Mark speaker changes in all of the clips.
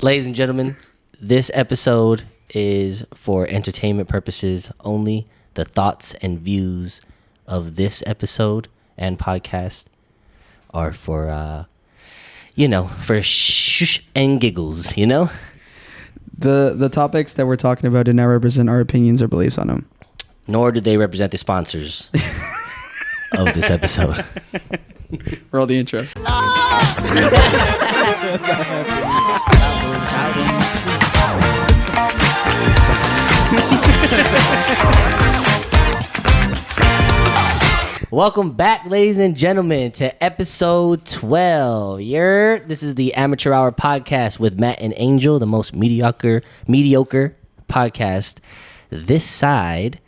Speaker 1: Ladies and gentlemen, this episode is for entertainment purposes only. The thoughts and views of this episode and podcast are for, for shush and giggles,
Speaker 2: The topics that we're talking about do not represent our opinions or beliefs on them.
Speaker 1: Nor do they represent the sponsors of this episode.
Speaker 2: Roll the intro.
Speaker 1: Welcome back, ladies and gentlemen, to episode 12. This is the Amateur Hour podcast with Matt and Angel, the most mediocre podcast this side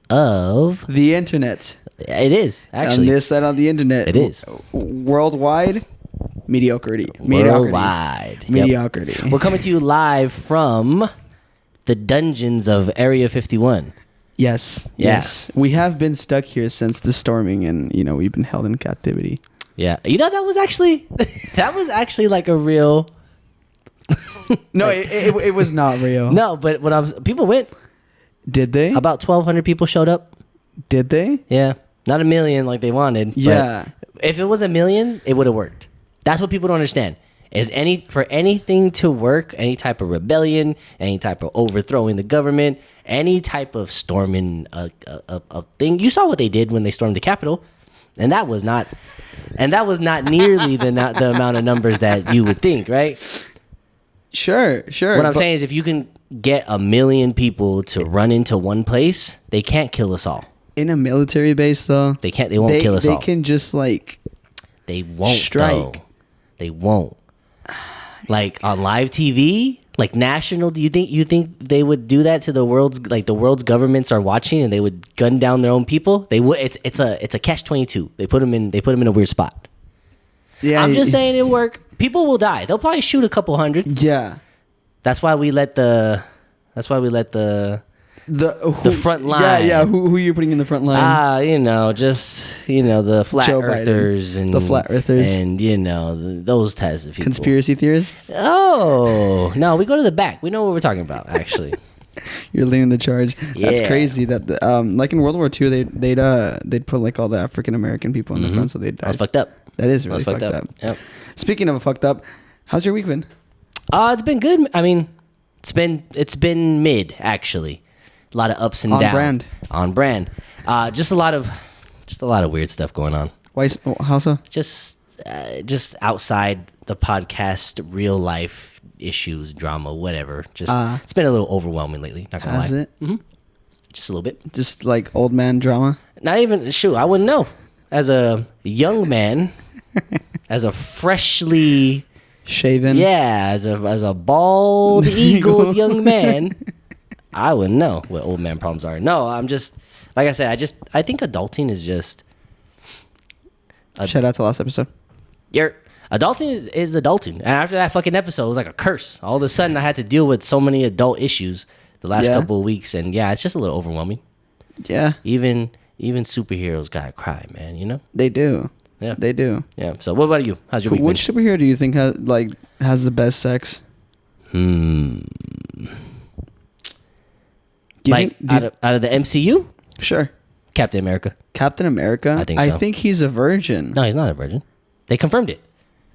Speaker 1: of
Speaker 2: the internet.
Speaker 1: It is, actually.
Speaker 2: On this side of the internet.
Speaker 1: It is.
Speaker 2: Worldwide, mediocrity.
Speaker 1: Worldwide.
Speaker 2: Mediocrity.
Speaker 1: Yep. We're coming to you live from the dungeons of Area 51.
Speaker 2: Yes.
Speaker 1: Yeah.
Speaker 2: Yes. We have been stuck here since the storming, and we've been held in captivity.
Speaker 1: Yeah. That was actually like a real.
Speaker 2: No, it was not real.
Speaker 1: No, but people went.
Speaker 2: Did they?
Speaker 1: About 1,200 people showed up.
Speaker 2: Did they?
Speaker 1: Yeah. Not a million like they wanted.
Speaker 2: Yeah.
Speaker 1: But if it was a million, it would have worked. That's what people don't understand. For anything to work, any type of rebellion, any type of overthrowing the government, any type of storming a thing. You saw what they did when they stormed the Capitol, and that was not nearly the amount of numbers that you would think, right?
Speaker 2: Sure.
Speaker 1: What I'm saying is, if you can get 1 million people to run into one place, they can't kill us all.
Speaker 2: In a military base, though,
Speaker 1: They can't. They won't kill us all.
Speaker 2: They can just
Speaker 1: They won't
Speaker 2: strike.
Speaker 1: Though. They won't. Like on live TV, like national. Do you think they would do that to the world's governments are watching and they would gun down their own people? They would. It's a catch-22. They put them in a weird spot.
Speaker 2: Yeah.
Speaker 1: I'm just saying it work. People will die. They'll probably shoot a couple hundred.
Speaker 2: Yeah.
Speaker 1: That's why we let the front line.
Speaker 2: Yeah. Who are you putting in the front line?
Speaker 1: The flat
Speaker 2: Joe Biden.
Speaker 1: earthers and
Speaker 2: The flat earthers.
Speaker 1: and those types of people.
Speaker 2: Conspiracy theorists.
Speaker 1: Oh no, we go to the back. We know what we're talking about. Actually,
Speaker 2: You're leading the charge. That's
Speaker 1: Yeah.
Speaker 2: crazy. That like in World War II, they'd put like all the African American people in the front, so they'd die.
Speaker 1: I was fucked up.
Speaker 2: That is
Speaker 1: I
Speaker 2: really
Speaker 1: was
Speaker 2: fucked up.
Speaker 1: Yep.
Speaker 2: Speaking of fucked up, how's your week been?
Speaker 1: It's been good. I mean, it's been mid actually. A lot of ups and
Speaker 2: On
Speaker 1: downs.
Speaker 2: brand.
Speaker 1: On brand. Just a lot of weird stuff going on.
Speaker 2: How so?
Speaker 1: Just outside the podcast, real life issues, drama, whatever. Just it's been a little overwhelming lately. Not gonna
Speaker 2: Has
Speaker 1: lie.
Speaker 2: it?
Speaker 1: Mm-hmm. Just a little bit.
Speaker 2: Just like old man drama?
Speaker 1: Not even I wouldn't know. As a young man, as a freshly
Speaker 2: Shaven?
Speaker 1: as a bald eagled young man, I wouldn't know what old man problems are. No, I'm just like I said. I think adulting is just.
Speaker 2: Shout out to last episode.
Speaker 1: Adulting is adulting, and after that fucking episode, it was like a curse. All of a sudden, I had to deal with so many adult issues the last couple of weeks, and it's just a little overwhelming.
Speaker 2: Yeah.
Speaker 1: Even superheroes gotta cry, man.
Speaker 2: They do.
Speaker 1: Yeah,
Speaker 2: They do.
Speaker 1: Yeah. So, what about you? How's your week
Speaker 2: Which
Speaker 1: been?
Speaker 2: superhero do you think has the best sex?
Speaker 1: Hmm.
Speaker 2: Do you
Speaker 1: Like
Speaker 2: think,
Speaker 1: out of the MCU,
Speaker 2: sure.
Speaker 1: Captain America.
Speaker 2: Captain America?
Speaker 1: I think so.
Speaker 2: I think he's a virgin.
Speaker 1: No, he's not a virgin. They confirmed it.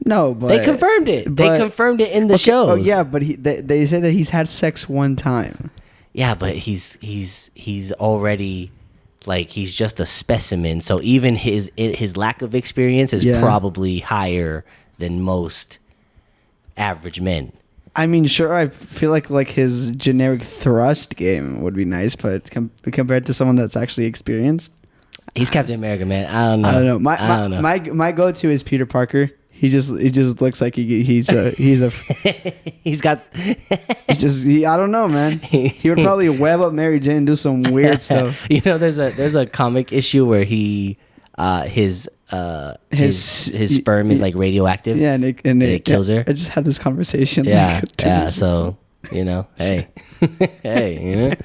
Speaker 2: No, but
Speaker 1: They confirmed it. They confirmed it in the shows.
Speaker 2: Oh yeah, but they said that he's had sex one time.
Speaker 1: Yeah, but he's already like he's just a specimen. So even his lack of experience is probably higher than most average men.
Speaker 2: I mean, sure, I feel like his generic thrust game would be nice, but compared to someone that's actually experienced,
Speaker 1: He's Captain America, man. I don't know.
Speaker 2: I don't know. My go-to is Peter Parker. He just looks like he's a
Speaker 1: he's got
Speaker 2: I don't know, man. He would probably web up Mary Jane and do some weird stuff.
Speaker 1: There's a comic issue where he his sperm is like radioactive.
Speaker 2: Yeah, and
Speaker 1: it kills her.
Speaker 2: I just had this conversation.
Speaker 1: Yeah,
Speaker 2: like 2
Speaker 1: yeah.
Speaker 2: years
Speaker 1: So hey, hey,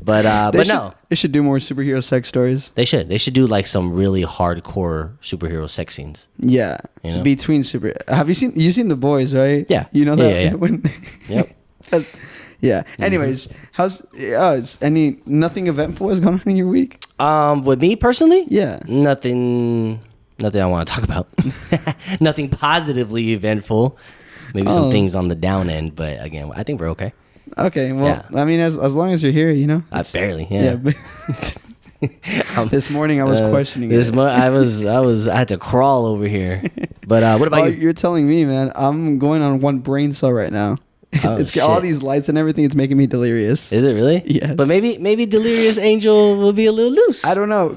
Speaker 1: But no,
Speaker 2: They should do more superhero sex stories.
Speaker 1: they should. They should do like some really hardcore superhero sex scenes.
Speaker 2: Yeah,
Speaker 1: You know?
Speaker 2: between super. Have you seen The Boys? Right?
Speaker 1: Yeah.
Speaker 2: You know
Speaker 1: Yeah,
Speaker 2: that.
Speaker 1: yeah, yeah.
Speaker 2: When,
Speaker 1: Yep.
Speaker 2: yeah. Anyways, how's nothing eventful has gone on in your week?
Speaker 1: With me personally,
Speaker 2: Yeah.
Speaker 1: nothing I want to talk about. Nothing positively eventful. Maybe some
Speaker 2: Oh.
Speaker 1: things on the down end, but again, I think we're okay.
Speaker 2: Okay. Well,
Speaker 1: Yeah.
Speaker 2: I mean, as long as you're here, you know.
Speaker 1: I barely,
Speaker 2: Yeah.
Speaker 1: yeah.
Speaker 2: But this morning I was questioning it.
Speaker 1: I had to crawl over here. But what about
Speaker 2: Oh,
Speaker 1: you?
Speaker 2: you're telling me, man. I'm going on one brain cell right now.
Speaker 1: Oh,
Speaker 2: It's got all
Speaker 1: shit.
Speaker 2: these lights and everything. It's making me delirious.
Speaker 1: Is it really?
Speaker 2: Yes.
Speaker 1: But maybe Delirious Angel will be a little loose.
Speaker 2: I don't know.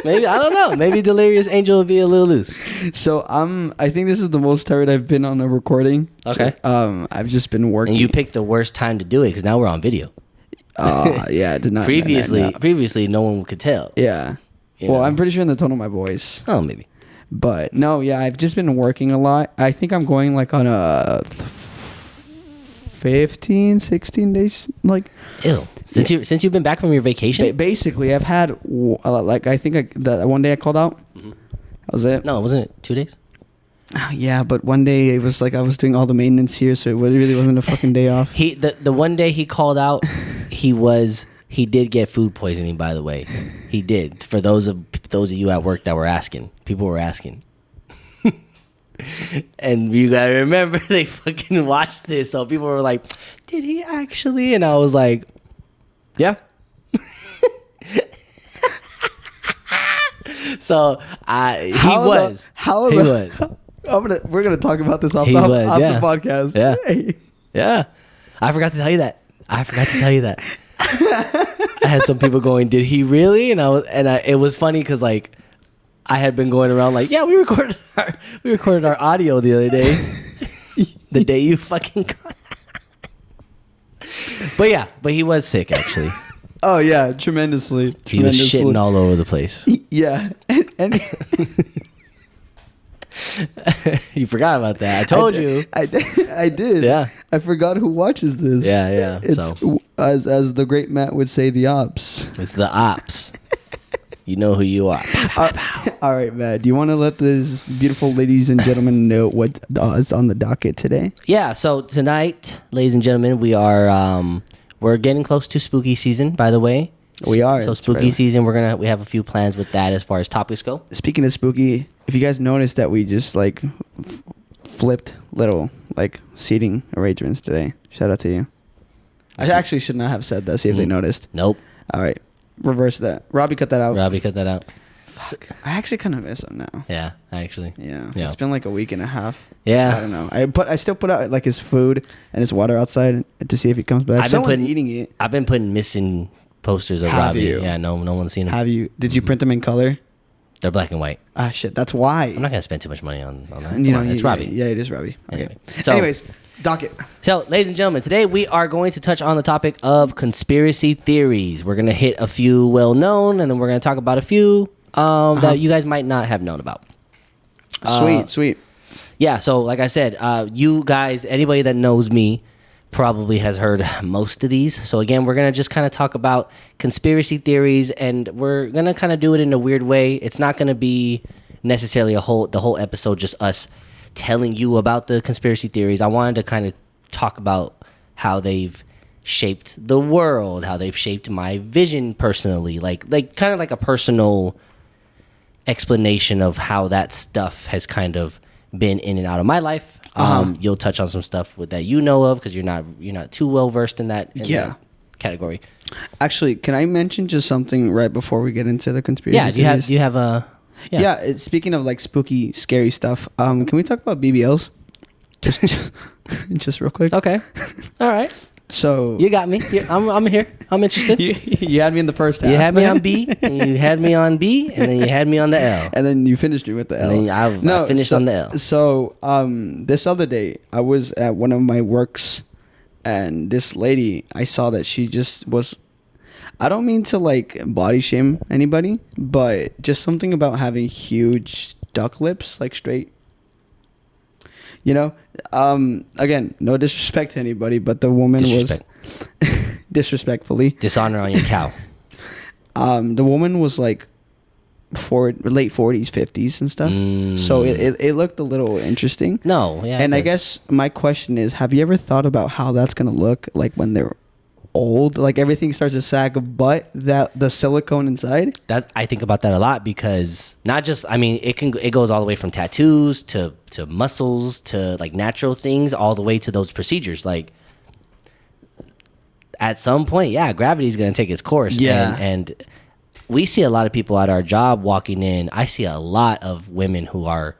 Speaker 1: Maybe I don't know. Maybe Delirious Angel will be a little loose.
Speaker 2: So I think this is the most tired I've been on a recording.
Speaker 1: Okay.
Speaker 2: I've just been working.
Speaker 1: And you picked the worst time to do it because now we're on video.
Speaker 2: Yeah, I did not.
Speaker 1: Previously, no one could tell.
Speaker 2: Yeah.
Speaker 1: You
Speaker 2: Well,
Speaker 1: know.
Speaker 2: I'm pretty sure in the tone of my voice.
Speaker 1: Oh, maybe.
Speaker 2: But no, yeah, I've just been working a lot. I think I'm going like on a 15, 16 days. Like,
Speaker 1: Ew. Since you've been back from your vacation.
Speaker 2: basically, I've had like I think that one day I called out.
Speaker 1: Mhm.
Speaker 2: That was it.
Speaker 1: No, wasn't it 2 days?
Speaker 2: Yeah, but one day it was like I was doing all the maintenance here, so it really wasn't a fucking day off.
Speaker 1: The one day he called out, he did get food poisoning. By the way, he did. For those of you at work that were asking, people were asking. And you gotta remember, they fucking watched this, so people were like, "Did he actually?" And I was like, "Yeah." So he was.
Speaker 2: We're gonna talk about this off
Speaker 1: He
Speaker 2: the
Speaker 1: was, yeah.
Speaker 2: podcast.
Speaker 1: Yeah.
Speaker 2: Hey.
Speaker 1: Yeah. I forgot to tell you that. I had some people going, "Did he really?" And it was funny because like I had been going around like, "Yeah, we recorded our audio the other day." The day you fucking got. But he was sick actually.
Speaker 2: Oh yeah, tremendously.
Speaker 1: He was shitting all over the place.
Speaker 2: Yeah, and
Speaker 1: You forgot about that. I told you.
Speaker 2: I did.
Speaker 1: Yeah.
Speaker 2: I forgot who watches this.
Speaker 1: Yeah.
Speaker 2: It's
Speaker 1: So
Speaker 2: as the great Matt would say, the ops.
Speaker 1: it's the ops. You know who you are.
Speaker 2: All right, Matt. Do you want to let these beautiful ladies and gentlemen know what is on the docket today?
Speaker 1: Yeah, so tonight, ladies and gentlemen, we're getting close to spooky season, by the way.
Speaker 2: We are.
Speaker 1: So
Speaker 2: It's
Speaker 1: spooky
Speaker 2: right.
Speaker 1: season, we have a few plans with that as far as topics go.
Speaker 2: Speaking of spooky, if you guys noticed that we just like flipped little like seating arrangements today, shout out to you. I actually should not have said that. See if they noticed.
Speaker 1: Nope.
Speaker 2: All right, reverse that. Robbie, cut that out.
Speaker 1: Robbie, cut that out.
Speaker 2: I actually kind of miss him now.
Speaker 1: Yeah, actually.
Speaker 2: Yeah.
Speaker 1: Yeah.
Speaker 2: It's been like a week and a half.
Speaker 1: Yeah.
Speaker 2: I don't know. I still put out like his food and his water outside to see if he comes back. Someone's eating it.
Speaker 1: I've been putting missing posters of
Speaker 2: Have
Speaker 1: Robbie.
Speaker 2: you?
Speaker 1: Yeah, no one's seen them.
Speaker 2: Have you? Did you print them in color?
Speaker 1: They're black and white.
Speaker 2: Ah, shit. That's why.
Speaker 1: I'm not gonna spend too much money on that.
Speaker 2: And, you
Speaker 1: Come
Speaker 2: know,
Speaker 1: on, it's Robbie.
Speaker 2: Yeah, it is Robbie. Okay.
Speaker 1: Anyway, so-
Speaker 2: Anyways, docket.
Speaker 1: So, ladies and gentlemen, today we are going to touch on the topic of conspiracy theories. We're going to hit a few well-known, and then we're going to talk about a few that you guys might not have known about.
Speaker 2: Sweet.
Speaker 1: Yeah, so like I said, you guys, anybody that knows me probably has heard most of these. So again, we're going to just kind of talk about conspiracy theories, and we're going to kind of do it in a weird way. It's not going to be necessarily the whole episode just us telling you about the conspiracy theories. I wanted to kind of talk about how they've shaped the world, how they've shaped my vision personally, like kind of like a personal explanation of how that stuff has kind of been in and out of my life. You'll touch on some stuff that you know of because you're not too well versed in that that category.
Speaker 2: Actually, can I mention just something right before we get into the conspiracy
Speaker 1: Yeah,
Speaker 2: theories?
Speaker 1: do you have a
Speaker 2: Speaking of like spooky, scary stuff, can we talk about BBLs? Just real quick.
Speaker 1: Okay. All right.
Speaker 2: So
Speaker 1: You got me. I'm here. I'm interested.
Speaker 2: you had me in the first half.
Speaker 1: You had me on B, and you had me on B, and then you had me on the L.
Speaker 2: and then you finished me with the L.
Speaker 1: And then I finished on the L.
Speaker 2: So this other day, I was at one of my works, and this lady, I saw that she just was. I don't mean to like body shame anybody, but just something about having huge duck lips, like straight. You know, again, no disrespect to anybody, but the woman
Speaker 1: Disrespect.
Speaker 2: was disrespectfully.
Speaker 1: Dishonor on your cow.
Speaker 2: The woman was like late 40s, 50s and stuff. So it looked a little interesting.
Speaker 1: No, yeah.
Speaker 2: And
Speaker 1: it
Speaker 2: I
Speaker 1: does.
Speaker 2: guess my question is, have you ever thought about how that's gonna look like when they're old? Like everything starts to sag, but that the silicone inside.
Speaker 1: That I think about that a lot because not just it goes all the way from tattoos to muscles to like natural things all the way to those procedures. Like at some point, yeah, gravity is going to take its course.
Speaker 2: Yeah.
Speaker 1: And we see a lot of people at our job walking in. I see a lot of women who are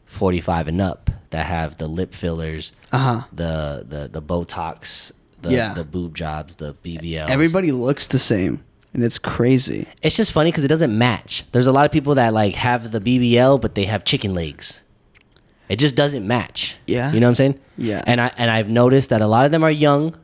Speaker 1: 45 and up that have the lip fillers, the Botox, the boob jobs, the BBLs.
Speaker 2: Everybody looks the same, and it's crazy.
Speaker 1: It's just funny because it doesn't match. There's a lot of people that like have the BBL, but they have chicken legs. It just doesn't match.
Speaker 2: Yeah.
Speaker 1: You know what I'm saying?
Speaker 2: Yeah.
Speaker 1: And I've noticed that a lot of them are young,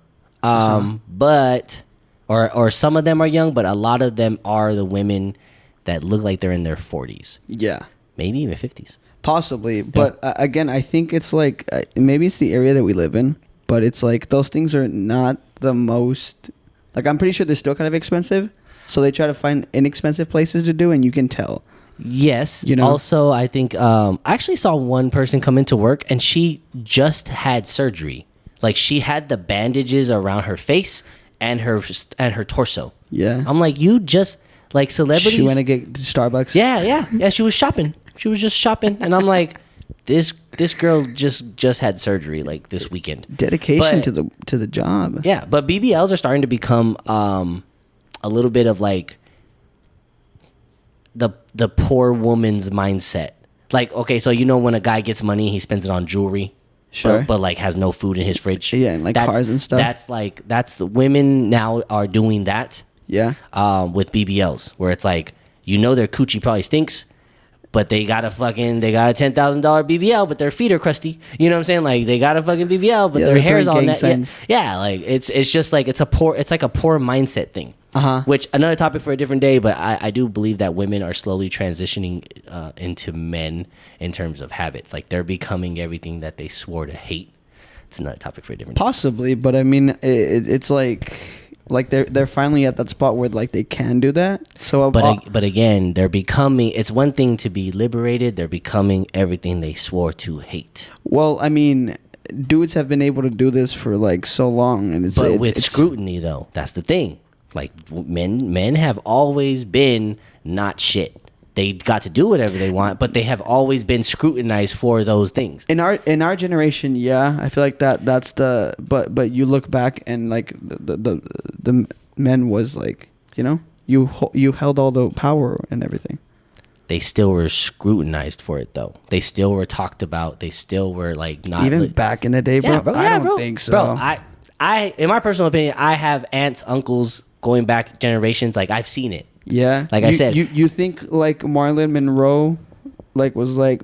Speaker 1: but or some of them are young, but a lot of them are the women that look like they're in their 40s,
Speaker 2: Yeah.
Speaker 1: maybe even 50s.
Speaker 2: Possibly, but again, I think it's like maybe it's the area that we live in, but it's like those things are not the most. Like I'm pretty sure they're still kind of expensive, so they try to find inexpensive places to do, and you can tell.
Speaker 1: Yes.
Speaker 2: You know?
Speaker 1: Also, I think I actually saw one person come into work and she just had surgery. Like she had the bandages around her face and her torso.
Speaker 2: Yeah.
Speaker 1: I'm like, you just like celebrities.
Speaker 2: She went to get Starbucks.
Speaker 1: Yeah. She was shopping. She was just shopping, and I'm like, this girl just had surgery like this weekend.
Speaker 2: Dedication
Speaker 1: But-
Speaker 2: to the job.
Speaker 1: Yeah, but BBLs are starting to become a little bit of like the poor woman's mindset. Like, okay, so you know when a guy gets money, he spends it on jewelry.
Speaker 2: Sure.
Speaker 1: But like has no food in his fridge.
Speaker 2: Yeah, and like cars and stuff.
Speaker 1: That's the women now are doing that.
Speaker 2: Yeah.
Speaker 1: With BBLs, where it's like, you know, their coochie probably stinks, but they got a $10,000 BBL, but their feet are crusty. You know what I'm saying? Like they got a fucking BBL, but
Speaker 2: Yeah,
Speaker 1: their
Speaker 2: they're
Speaker 1: hair's all
Speaker 2: throwing
Speaker 1: net.
Speaker 2: gang
Speaker 1: Yeah,
Speaker 2: signs.
Speaker 1: yeah, like it's just like it's like a poor mindset thing.
Speaker 2: Uh-huh.
Speaker 1: Which another topic for a different day, but I do believe that women are slowly transitioning into men in terms of habits. Like they're becoming everything that they swore to hate. It's another topic for a different day.
Speaker 2: Possibly, but I mean, it's like they're finally at that spot where like they can do that. So,
Speaker 1: But again, they're becoming. It's one thing to be liberated. They're becoming everything they swore to hate.
Speaker 2: well, I mean, dudes have been able to do this for like so long, and
Speaker 1: But with scrutiny, though, that's the thing. Like men have always been not shit. They got to do whatever they want, but they have always been scrutinized for those things.
Speaker 2: in our generation. Yeah, I feel like that's the. But you look back and like the men was like, you know, you held all the power and everything.
Speaker 1: They still were scrutinized for it, though. They still were talked about. They still were like not
Speaker 2: Even back in the day, bro.
Speaker 1: Yeah, bro.
Speaker 2: I
Speaker 1: Yeah,
Speaker 2: don't
Speaker 1: bro.
Speaker 2: think so.
Speaker 1: Bro, I, in my personal opinion, I have aunts, uncles going back generations. Like I've seen it.
Speaker 2: Yeah,
Speaker 1: Like I said-
Speaker 2: you think like Marilyn Monroe, like was like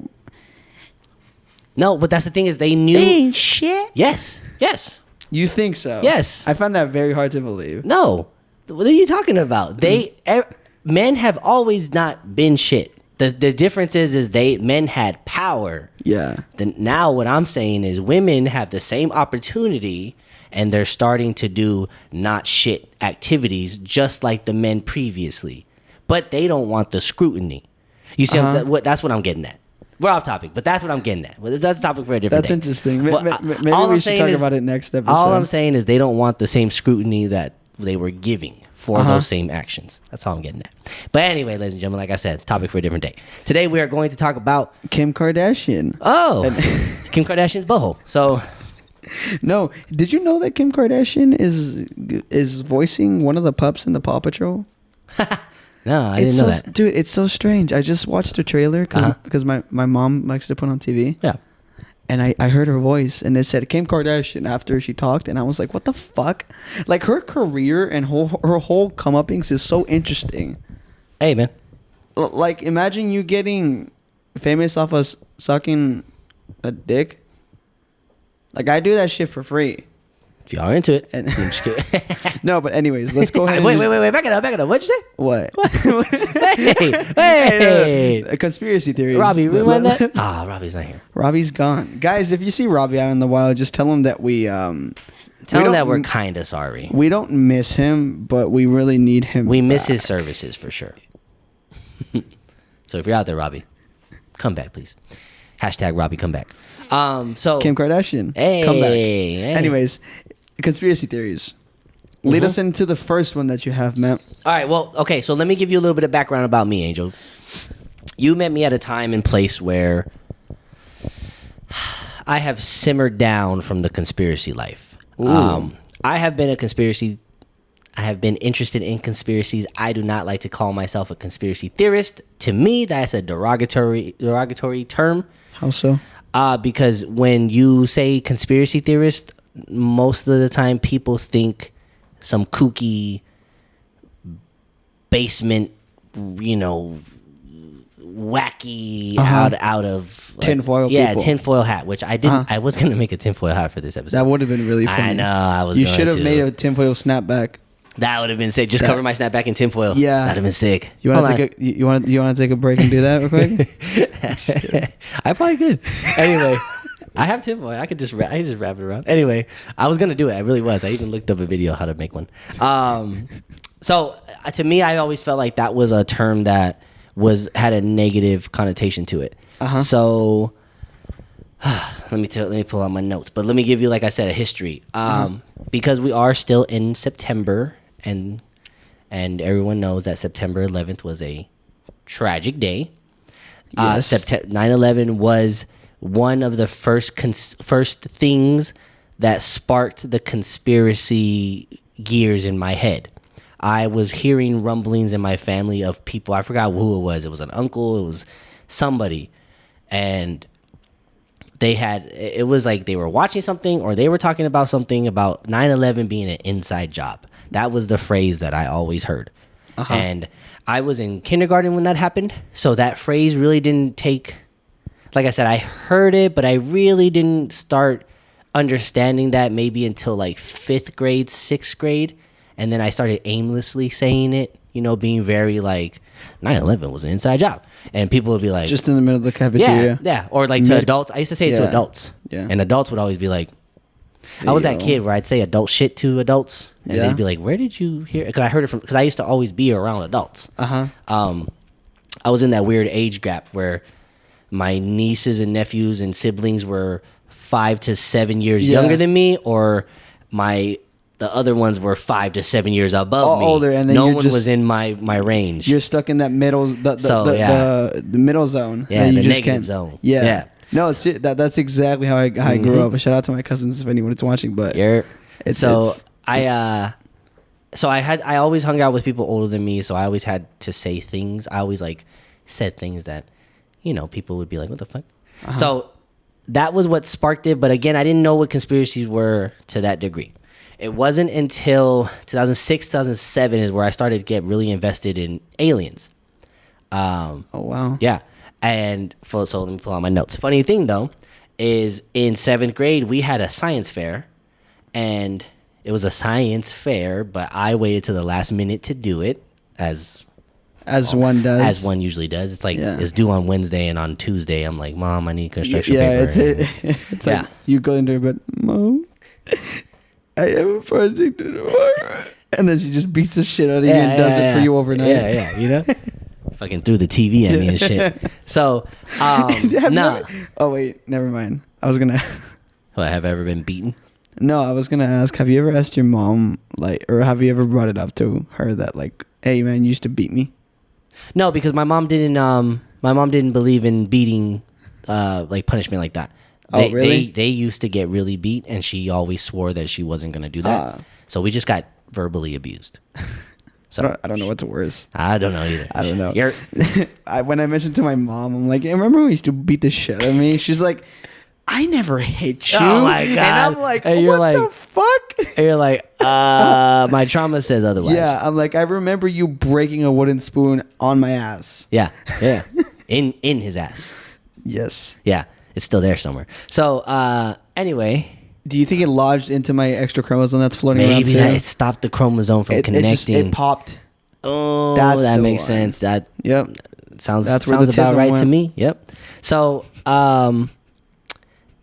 Speaker 1: No, but that's the thing is they knew.
Speaker 2: shit.
Speaker 1: Yes.
Speaker 2: You think so?
Speaker 1: Yes.
Speaker 2: I find that very hard to believe.
Speaker 1: No. What are you talking about? Men have always not been shit. The difference is men had power.
Speaker 2: Yeah.
Speaker 1: Now what I'm saying is women have the same opportunity and they're starting to do not shit activities just like the men previously. But they don't want the scrutiny. You see, that's what I'm getting at. We're off topic, but that's what I'm getting at. That's a topic for a different
Speaker 2: That's
Speaker 1: day.
Speaker 2: interesting.
Speaker 1: Well,
Speaker 2: Maybe
Speaker 1: all
Speaker 2: we
Speaker 1: I'm
Speaker 2: should
Speaker 1: saying
Speaker 2: talk
Speaker 1: is-
Speaker 2: about it next episode.
Speaker 1: All I'm saying is they don't want the same scrutiny that they were giving for those same actions. That's all I'm getting at. But anyway, ladies and gentlemen, like I said, topic for a different day. Today we are going to talk about
Speaker 2: Kim Kardashian.
Speaker 1: Kim Kardashian's boho. So
Speaker 2: No, did you know that Kim Kardashian is voicing one of the pups in the Paw Patrol?
Speaker 1: no, I didn't know that.
Speaker 2: Dude, it's so strange. I just watched the trailer because my mom likes to put on TV.
Speaker 1: Yeah.
Speaker 2: And I heard her voice, and it said Kim Kardashian after she talked, and I was like, what the fuck? Like, her career and her whole come-uppings is so interesting.
Speaker 1: Hey, man.
Speaker 2: Like, imagine you getting famous off of sucking a dick. Like, I do that shit for free.
Speaker 1: If you are into it.
Speaker 2: And-
Speaker 1: I'm just kidding.
Speaker 2: No, but anyways, let's go ahead.
Speaker 1: Wait. Back it up. What'd you say?
Speaker 2: What?
Speaker 1: Hey.
Speaker 2: A conspiracy theory.
Speaker 1: Robbie, rewind that. Robbie's not here.
Speaker 2: Robbie's gone. Guys, if you see Robbie out in the wild, just tell him that we
Speaker 1: Tell him
Speaker 2: don't
Speaker 1: that we're
Speaker 2: m-
Speaker 1: kind of sorry.
Speaker 2: We don't miss him, but we really need him.
Speaker 1: We miss
Speaker 2: back.
Speaker 1: his services for sure. So if you're out there, Robbie, come back, please. Hashtag Robbie, come back. So
Speaker 2: Kim Kardashian.
Speaker 1: Hey,
Speaker 2: Come back.
Speaker 1: hey.
Speaker 2: Anyways, conspiracy theories. Lead us into the first one that you have, Matt.
Speaker 1: All right. Well, okay. So let me give you a little bit of background about me, Angel. You met me at a time and place where I have simmered down from the conspiracy life. I have been interested in conspiracies. I do not like to call myself a conspiracy theorist. To me, that's a derogatory term.
Speaker 2: How so?
Speaker 1: Because when you say conspiracy theorist, most of the time people think some kooky basement, wacky out of
Speaker 2: Tinfoil
Speaker 1: yeah,
Speaker 2: people.
Speaker 1: tinfoil hat. Which I didn't. I was gonna make a tinfoil hat for this episode.
Speaker 2: That would have been really funny.
Speaker 1: I know. I was.
Speaker 2: You
Speaker 1: going
Speaker 2: should have
Speaker 1: to.
Speaker 2: made a tinfoil snapback.
Speaker 1: That would have been sick. Just cover my snapback in tinfoil.
Speaker 2: Yeah.
Speaker 1: that'd have been sick.
Speaker 2: You want to take a you want to take a break and do that real quick?
Speaker 1: I probably could. Anyway, I have tinfoil. I could just wrap it around. Anyway, I was gonna do it. I really was. I even looked up a video how to make one. So to me, I always felt like that was a term that had a negative connotation to it. So let me pull out my notes. But let me give you, like I said, a history. Because we are still in September, and everyone knows that September 11th was a tragic day.
Speaker 2: Yes.
Speaker 1: 9/11 was one of the first things that sparked the conspiracy gears in my head. I was hearing rumblings in my family of people. I forgot who it was. It was an uncle. It was somebody. And it was like they were watching something or they were talking about something about 9/11 being an inside job. That was the phrase that I always heard. And I was in kindergarten when that happened. So that phrase really didn't take, like I said, I heard it, but I really didn't start understanding that maybe until like 5th grade, 6th grade. And then I started aimlessly saying it, being very like 9/11 was an inside job. And people would be like,
Speaker 2: Just in the middle of the cafeteria.
Speaker 1: yeah. Or like to adults. I used to say it to
Speaker 2: Yeah.
Speaker 1: adults.
Speaker 2: Yeah.
Speaker 1: And adults would always be like, I was that
Speaker 2: Yo.
Speaker 1: kid where I'd say adult shit to adults. And
Speaker 2: Yeah.
Speaker 1: they'd be like, where did you hear it? Because I heard it because I used to always be around adults. I was in that weird age gap where my nieces and nephews and siblings were 5 to 7 years
Speaker 2: Yeah.
Speaker 1: younger than me, or the other ones were 5 to 7 years above me.
Speaker 2: Older, and then
Speaker 1: no
Speaker 2: you're
Speaker 1: one
Speaker 2: just-
Speaker 1: was in my range.
Speaker 2: You're stuck in that middle, the middle zone.
Speaker 1: Yeah,
Speaker 2: that you
Speaker 1: the
Speaker 2: just
Speaker 1: negative
Speaker 2: can't-
Speaker 1: zone.
Speaker 2: Yeah.
Speaker 1: Yeah.
Speaker 2: No, that's exactly how I grew up. Shout out to my cousins if anyone's watching. But
Speaker 1: I always hung out with people older than me, so I always had to say things. I always said things that, people would be like, "What the fuck?" So that was what sparked it. But again, I didn't know what conspiracies were to that degree. It wasn't until 2006, 2007 is where I started to get really invested in aliens.
Speaker 2: oh wow,
Speaker 1: Yeah. And so let me pull out my notes. Funny thing though, is in 7th grade we had a science fair, and it was a science fair, but I waited to the last minute to do it, as
Speaker 2: one does,
Speaker 1: as one usually does. It's like it's due on Wednesday, and on Tuesday I'm like, Mom, I need construction
Speaker 2: Yeah,
Speaker 1: paper.
Speaker 2: it's like you go into her bed, Mom, I have a project to do tomorrow, and then she just beats the shit out of you and does it for you overnight.
Speaker 1: Yeah. Fucking threw the TV at me and shit. So, nah.
Speaker 2: Oh wait, never mind. I was gonna.
Speaker 1: Have I ever been beaten?
Speaker 2: No, I was gonna ask. Have you ever asked your mom, or have you ever brought it up to her that, hey man, you used to beat me?
Speaker 1: No, because my mom didn't. My mom didn't believe in beating, punishment like that.
Speaker 2: Oh, really?
Speaker 1: They used to get really beat, and she always swore that she wasn't gonna do that. So we just got verbally abused. So
Speaker 2: I don't know what's worse.
Speaker 1: I don't know either.
Speaker 2: I don't know.
Speaker 1: You're,
Speaker 2: When I mentioned to my mom, I'm like, hey, remember when you used to beat the shit out of me? She's like, I never hit you.
Speaker 1: Oh my God.
Speaker 2: And I'm like,
Speaker 1: And you're
Speaker 2: what
Speaker 1: like-
Speaker 2: the fuck?
Speaker 1: and you're like, my trauma says otherwise.
Speaker 2: Yeah, I'm like, I remember you breaking a wooden spoon on my ass.
Speaker 1: Yeah. in his ass.
Speaker 2: Yes.
Speaker 1: Yeah, it's still there somewhere. So anyway,
Speaker 2: Do you think it lodged into my extra chromosome that's floating around
Speaker 1: maybe
Speaker 2: too?
Speaker 1: that it stopped the chromosome from connecting.
Speaker 2: It popped.
Speaker 1: Oh,
Speaker 2: That's
Speaker 1: that
Speaker 2: the
Speaker 1: makes
Speaker 2: one.
Speaker 1: sense. That
Speaker 2: Yep.
Speaker 1: sounds
Speaker 2: That's where
Speaker 1: sounds
Speaker 2: the
Speaker 1: about
Speaker 2: tism
Speaker 1: right to
Speaker 2: went.
Speaker 1: me. Yep. So,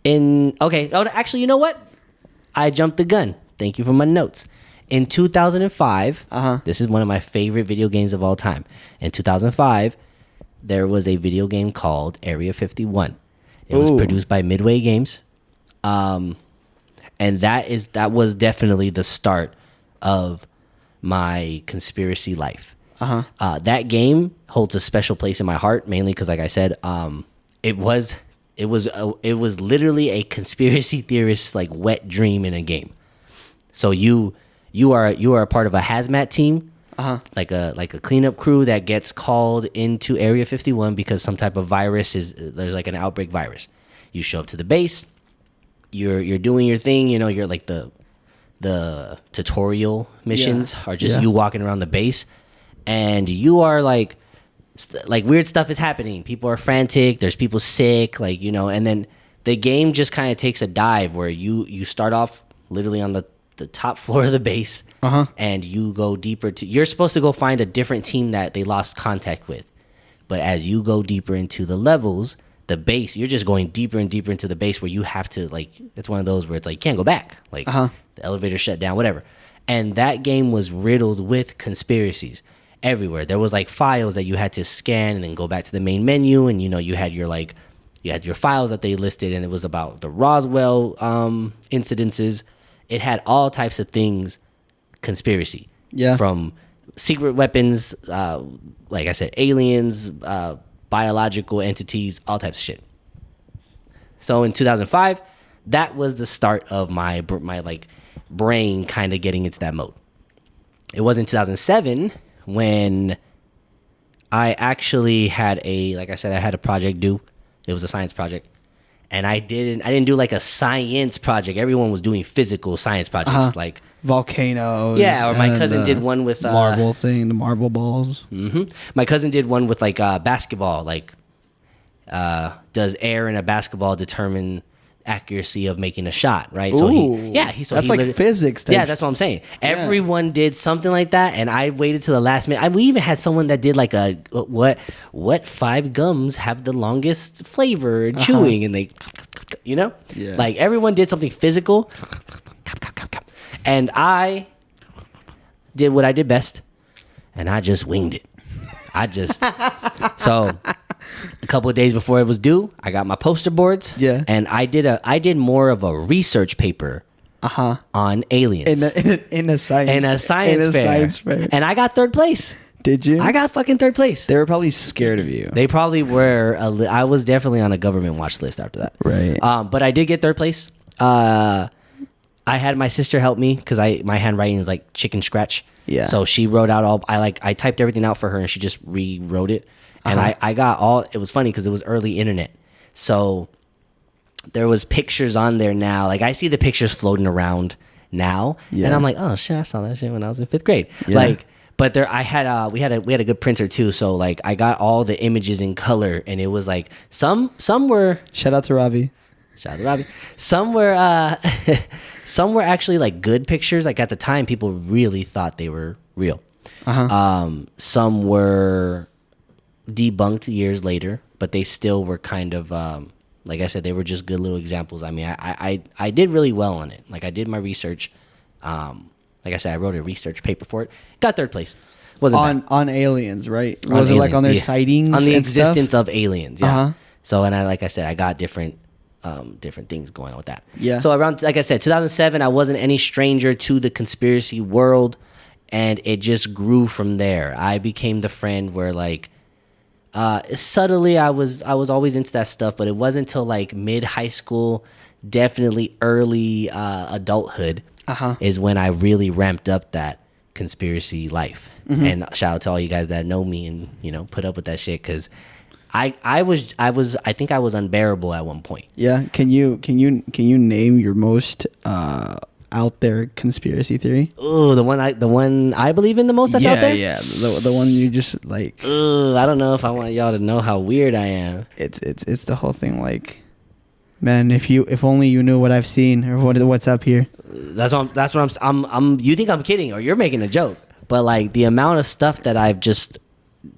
Speaker 1: actually, you know what? I jumped the gun Thank you for my notes. In 2005,
Speaker 2: Uh-huh.
Speaker 1: this is one of my favorite video games of all time. In 2005, there was a video game called Area 51. It was
Speaker 2: Ooh.
Speaker 1: produced by Midway Games. And that was definitely the start of my conspiracy life. That game holds a special place in my heart, mainly because, like I said, it was literally a conspiracy theorist's like wet dream in a game. So you are a part of a hazmat team, like a cleanup crew that gets called into Area 51 because some type of there's like an outbreak virus. You show up to the base, you're doing your thing, you're like the tutorial missions are just you walking around the base, and you are like weird stuff is happening. People are frantic. There's people sick, and then the game just kind of takes a dive where you start off literally on the top floor of the base, and you go deeper you're supposed to go find a different team that they lost contact with. But as you go deeper into the levels, the base, you're just going deeper and deeper into the base where you have to, it's one of those where it's like, you can't go back. The elevator shut down, whatever. And that game was riddled with conspiracies everywhere. There was files that you had to scan and then go back to the main menu. And, you had your files that they listed, and it was about the Roswell incidences. It had all types of things, conspiracy.
Speaker 2: Yeah.
Speaker 1: From secret weapons, like I said, aliens, biological entities, all types of shit. So in 2005, that was the start of my brain kind of getting into that mode. It was in 2007 when I actually had I had a project due. It was a science project. And I didn't do a science project. Everyone was doing physical science projects, like
Speaker 2: volcanoes.
Speaker 1: Yeah, or my cousin did one with
Speaker 2: the marble balls.
Speaker 1: My cousin did one with basketball. Does air in a basketball determine accuracy of making a shot? Right.
Speaker 2: Ooh,
Speaker 1: so he
Speaker 2: physics.
Speaker 1: Yeah, that's what I'm saying. Yeah. Everyone did something like that, and I waited till the last minute. We even had someone that did what 5 gums have the longest flavor chewing, and they, everyone did something physical, and I did what I did best, and I just winged it. So a couple of days before it was due, I got my poster boards.
Speaker 2: Yeah.
Speaker 1: And I did more of a research paper on aliens.
Speaker 2: In a science fair.
Speaker 1: And I got 3rd place.
Speaker 2: Did you?
Speaker 1: I got fucking 3rd place.
Speaker 2: They were probably scared of you.
Speaker 1: They probably were. I was definitely on a government watch list after that.
Speaker 2: Right.
Speaker 1: But I did get 3rd place. I had my sister help me because my handwriting is like chicken scratch.
Speaker 2: Yeah.
Speaker 1: So she wrote out I typed everything out for her, and she just rewrote it. And I got it was funny because it was early internet. So there was pictures on there now. I see the pictures floating around now. Yeah. And I'm like, oh shit, I saw that shit when I was in 5th grade. Yeah. But there we had a good printer too. So I got all the images in color, and it was some were,
Speaker 2: shout out to Ravi.
Speaker 1: Some were actually good pictures. At the time, people really thought they were real. Some were debunked years later, but they still were kind of like I said, they were just good little examples. I mean, I did really well on it. I did my research. Like I said, I wrote a research paper for it. Got 3rd place. Wasn't bad.
Speaker 2: On aliens, right? Was it on their sightings?
Speaker 1: On the existence of aliens, yeah. So, and like I said, I got different things going on with that.
Speaker 2: Yeah.
Speaker 1: So around, like I said, 2007, I wasn't any stranger to the conspiracy world, and it just grew from there. I became the friend where subtly I was always into that stuff, but it wasn't until mid high school, definitely early adulthood, is when I really ramped up that conspiracy life. And shout out to all you guys that know me and put up with that shit, because I think I was unbearable at one point.
Speaker 2: Yeah. Can you name your most out there conspiracy theory?
Speaker 1: Oh, the one I believe in the most that's out there?
Speaker 2: Yeah, the one you just I
Speaker 1: don't know if I want y'all to know how weird I am.
Speaker 2: It's the whole thing man, if only you knew what I've seen or what's up here.
Speaker 1: That's what I'm you think I'm kidding or you're making a joke. But the amount of stuff that I've just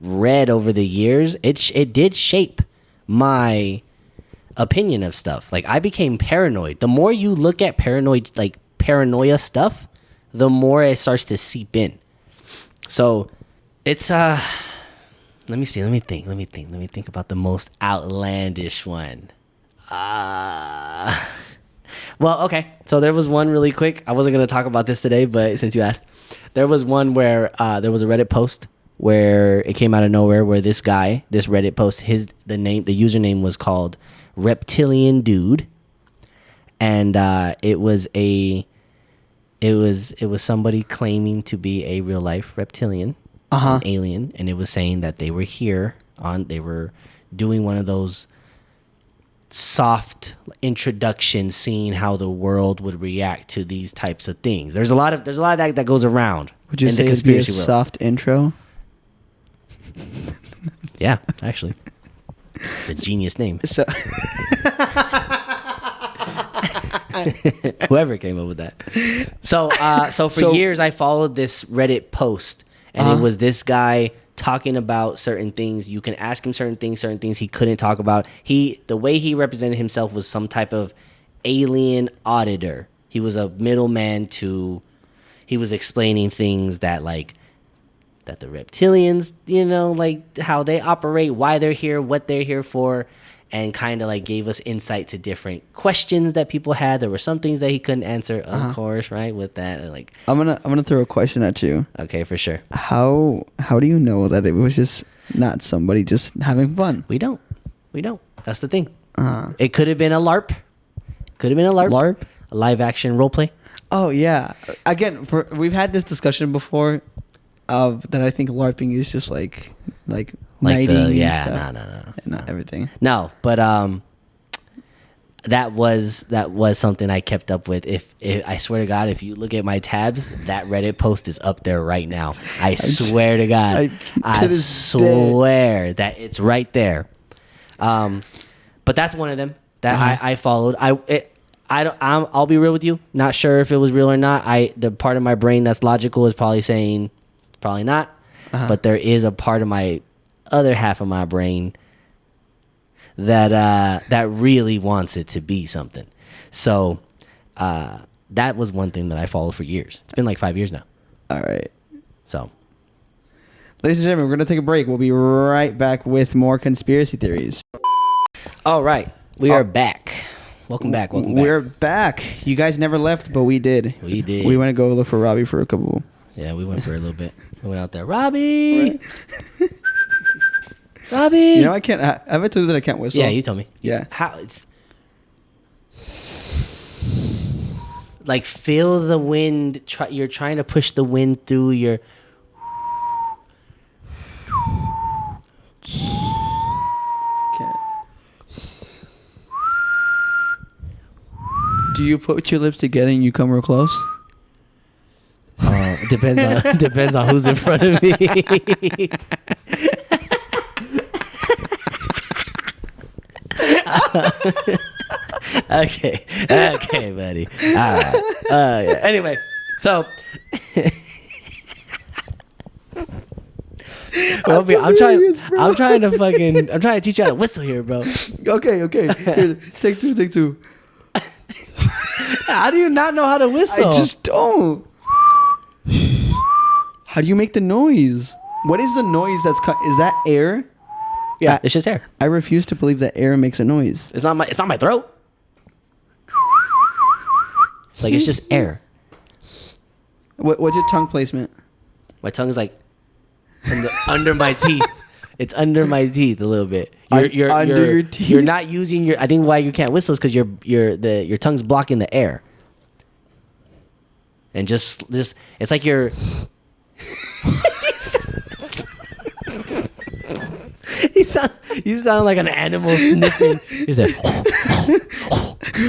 Speaker 1: read over the years, it did shape my opinion of stuff. I became paranoid. The more you look at paranoid paranoia stuff, the more it starts to seep in. So it's let me think about the most outlandish one. Well, okay. So there was one really quick. I wasn't going to talk about this today, but since you asked, there was one where there was a Reddit post where it came out of nowhere where this guy, this Reddit post, the username was called Reptilian Dude. And it was somebody claiming to be a real life reptilian, an alien, and it was saying that they were they were doing one of those soft introductions, seeing how the world would react to these types of things. There's a lot of that goes around.
Speaker 2: Would you
Speaker 1: in
Speaker 2: say
Speaker 1: the
Speaker 2: it'd be a
Speaker 1: conspiracy world.
Speaker 2: soft intro?
Speaker 1: Yeah, actually, it's a genius name.
Speaker 2: So
Speaker 1: Whoever came up with that. So for years I followed this Reddit post, and it was this guy talking about certain things. You can ask him certain things he couldn't talk about. The way he represented himself was some type of alien auditor. He was a middleman he was explaining things that the reptilians, like how they operate, why they're here, what they're here for, and kind of gave us insight to different questions that people had. There were some things that he couldn't answer, of course, right? With that, and
Speaker 2: I'm gonna throw a question at you.
Speaker 1: Okay, for sure.
Speaker 2: How do you know that it was just not somebody just having fun?
Speaker 1: We don't. That's the thing. It could have been a LARP. LARP? A live action role play.
Speaker 2: Oh yeah. Again, we've had this discussion before, that I think LARPing is just like knighting and stuff.
Speaker 1: No.
Speaker 2: Not everything.
Speaker 1: No, but that was something I kept up with. If I swear to God, if you look at my tabs, that Reddit post is up there right now. I swear to God. I swear that it's right there. But that's one of them that I followed. I'll be real with you. Not sure if it was real or not. The part of my brain that's logical is probably saying probably not. But there is a part of my other half of my brain that really wants it to be something. So that was one thing that I followed for years. It's been like 5 years now.
Speaker 2: All right.
Speaker 1: So,
Speaker 2: ladies and gentlemen, we're going to take a break. We'll be right back with more conspiracy theories.
Speaker 1: All right. We are back. Welcome back.
Speaker 2: We're back. You guys never left, but we did.
Speaker 1: We did.
Speaker 2: We went to go look for Robbie for a couple.
Speaker 1: Yeah, we went for a little bit. We went out there. Robbie! Robbie!
Speaker 2: I can't. Have I told you that I can't whistle?
Speaker 1: Yeah, you told me.
Speaker 2: Yeah.
Speaker 1: How it's like feel the wind. You're trying to push the wind through your.
Speaker 2: Do you put your lips together and you come real close?
Speaker 1: Depends on who's in front of me. Okay, buddy. All right. Yeah. Anyway, so I'm trying to teach you how to whistle here, bro.
Speaker 2: Okay. Here, take two.
Speaker 1: How do you not know how to whistle?
Speaker 2: I just don't. How do you make the noise? What is the noise that's is that air?
Speaker 1: Yeah, it's just air.
Speaker 2: I refuse to believe that air makes a noise.
Speaker 1: It's not my throat. It's just air.
Speaker 2: What's your tongue placement?
Speaker 1: My tongue is under my teeth. It's under my teeth a little bit. You're
Speaker 2: under your teeth.
Speaker 1: You're not using your. I think why you can't whistle is because your tongue's blocking the air. And just it's like you're. You sound like an animal sniffing. He's like,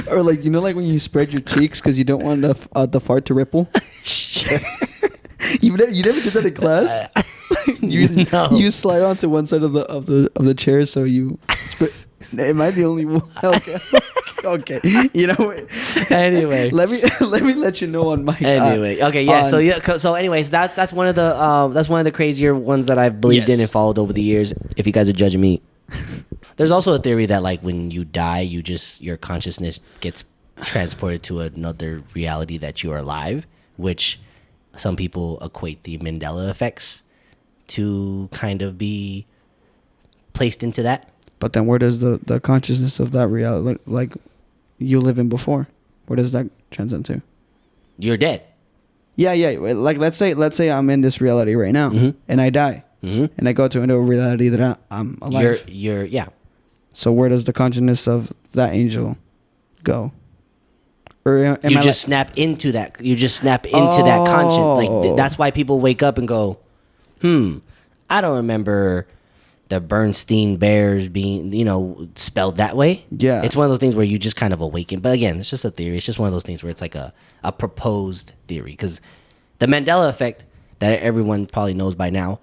Speaker 2: or like like when you spread your cheeks because you don't want the fart to ripple.
Speaker 1: Sure.
Speaker 2: You never did that in class.
Speaker 1: No.
Speaker 2: You slide onto one side of the chair, so you. Am I the only one? Okay. Okay.
Speaker 1: Anyway,
Speaker 2: let me let you know on my.
Speaker 1: Anyway, okay, yeah. So anyways, that's one of the crazier ones that I've believed in and followed over the years. If you guys are judging me, there's also a theory that when you die, your consciousness gets transported to another reality that you are alive, which some people equate the Mandela effects to kind of be placed into that.
Speaker 2: But then where does the consciousness of that reality, like you live in before, where does that transcend to?
Speaker 1: You're dead.
Speaker 2: Yeah. Like let's say I'm in this reality right now,
Speaker 1: Mhm.
Speaker 2: and I die,
Speaker 1: Mhm.
Speaker 2: and I go to another reality that I'm alive.
Speaker 1: You're yeah.
Speaker 2: So where does the consciousness of that angel go? Or am
Speaker 1: You
Speaker 2: I
Speaker 1: just snap into that. You just snap into that conscience. Like
Speaker 2: Oh.
Speaker 1: that's why people wake up and go, I don't remember the Bernstein Bears being, spelled that way.
Speaker 2: Yeah.
Speaker 1: It's one of those things where you just kind of awaken. But again, it's just a theory. It's just one of those things where it's like a proposed theory. Because the Mandela effect that everyone probably knows by now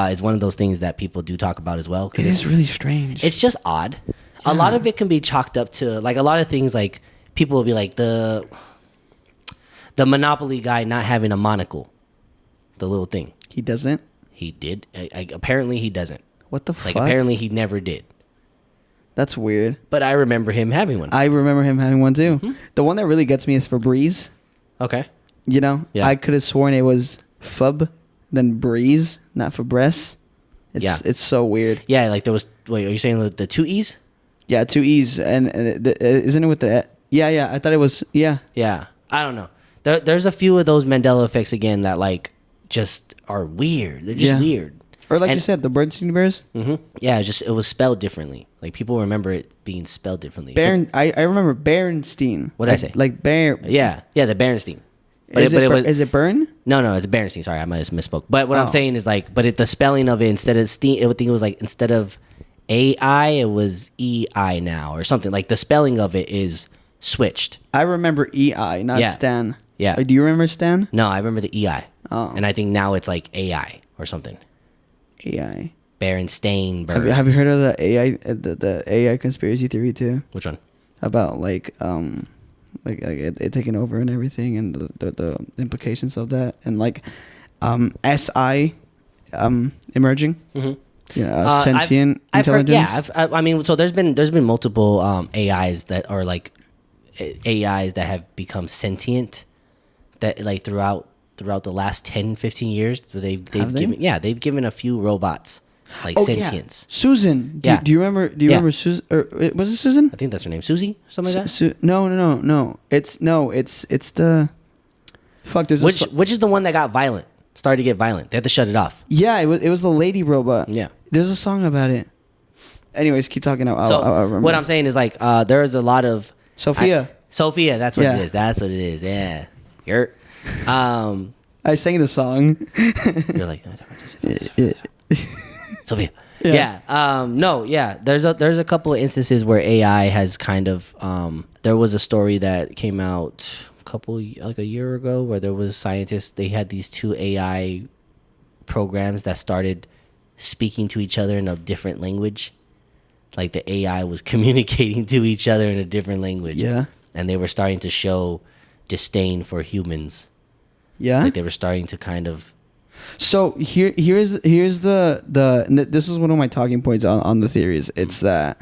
Speaker 1: is one of those things that people do talk about as well. 'Cause
Speaker 2: It is really strange.
Speaker 1: it's just odd. A lot of it can be chalked up to like a lot of things. Like people will be like the Monopoly guy not having a monocle, the little thing
Speaker 2: He doesn't.
Speaker 1: he did. Apparently he doesn't.
Speaker 2: What the
Speaker 1: Like
Speaker 2: fuck?
Speaker 1: apparently he never did.
Speaker 2: That's weird.
Speaker 1: But I remember him having one.
Speaker 2: I remember him having one too.
Speaker 1: Mm-hmm.
Speaker 2: The one that really gets me is Febreze.
Speaker 1: Okay.
Speaker 2: You know,
Speaker 1: Yeah.
Speaker 2: I could have sworn it was Fub, then Breeze, not Febreze.
Speaker 1: Yeah.
Speaker 2: It's so weird.
Speaker 1: Yeah, like there was. Wait, are you saying the two E's?
Speaker 2: Yeah, two E's and isn't it with the? Yeah. I thought it was. Yeah.
Speaker 1: Yeah. I don't know. There's a few of those Mandela effects again that like just are weird. They're just
Speaker 2: Yeah.
Speaker 1: weird.
Speaker 2: Or like
Speaker 1: And-
Speaker 2: you said, the Bernstein Bears.
Speaker 1: Yeah, it was spelled differently. Like people remember it being spelled differently.
Speaker 2: I remember Berenstein.
Speaker 1: What did I say?
Speaker 2: Like Bear.
Speaker 1: Yeah, the Berenstein.
Speaker 2: Is it
Speaker 1: was
Speaker 2: is it Burn?
Speaker 1: no, it's Berenstein. Sorry, I might have misspoke. But what I'm
Speaker 2: Oh.
Speaker 1: saying is like, the spelling of it instead of steam, I think it was like instead of AI, it was EI now or something. Like the spelling of it is switched.
Speaker 2: I remember EI, not
Speaker 1: Yeah.
Speaker 2: Stan.
Speaker 1: Yeah.
Speaker 2: Like, do you remember Stan?
Speaker 1: No, I remember the EI.
Speaker 2: Oh.
Speaker 1: And I think now it's like AI or something.
Speaker 2: AI.
Speaker 1: Berenstain.
Speaker 2: Have you heard of the AI the AI conspiracy theory too?
Speaker 1: Which one?
Speaker 2: About like it taking over and everything and the implications of that and like SI emerging.
Speaker 1: Mhm.
Speaker 2: Sentient intelligence.
Speaker 1: I mean, so there's been multiple AIs that are like AIs that have become sentient that like throughout the last 10, 15 years they've
Speaker 2: Have they?
Speaker 1: given a few robots like
Speaker 2: Oh,
Speaker 1: sentience.
Speaker 2: yeah. Susan.
Speaker 1: Yeah.
Speaker 2: Do you remember? Do you
Speaker 1: Yeah.
Speaker 2: remember Susan? Or was it Susan?
Speaker 1: I think that's her name, Susie, something like that.
Speaker 2: No. It's the. Fuck. There's
Speaker 1: Which is the one that got violent, started to get violent. They had to shut it off.
Speaker 2: Yeah, it was the lady robot.
Speaker 1: Yeah.
Speaker 2: There's a song about it. Anyways, keep talking. I'll remember.
Speaker 1: What I'm saying is like there's a lot of
Speaker 2: Sophia.
Speaker 1: Sophia, that's what
Speaker 2: Yeah.
Speaker 1: it is. That's what it is. Yeah. You're
Speaker 2: I sang the song.
Speaker 1: you're like Sophia. Yeah. No, yeah. There's a couple of instances where AI has kind of there was a story that came out a year ago where there was scientists, they had these two AI programs that started speaking to each other in a different language. Like the AI was communicating to each other in a different language.
Speaker 2: Yeah.
Speaker 1: And they were starting to show disdain for humans.
Speaker 2: Yeah.
Speaker 1: Like they were starting to kind of
Speaker 2: So here's the and this is one of my talking points on the theories. It's that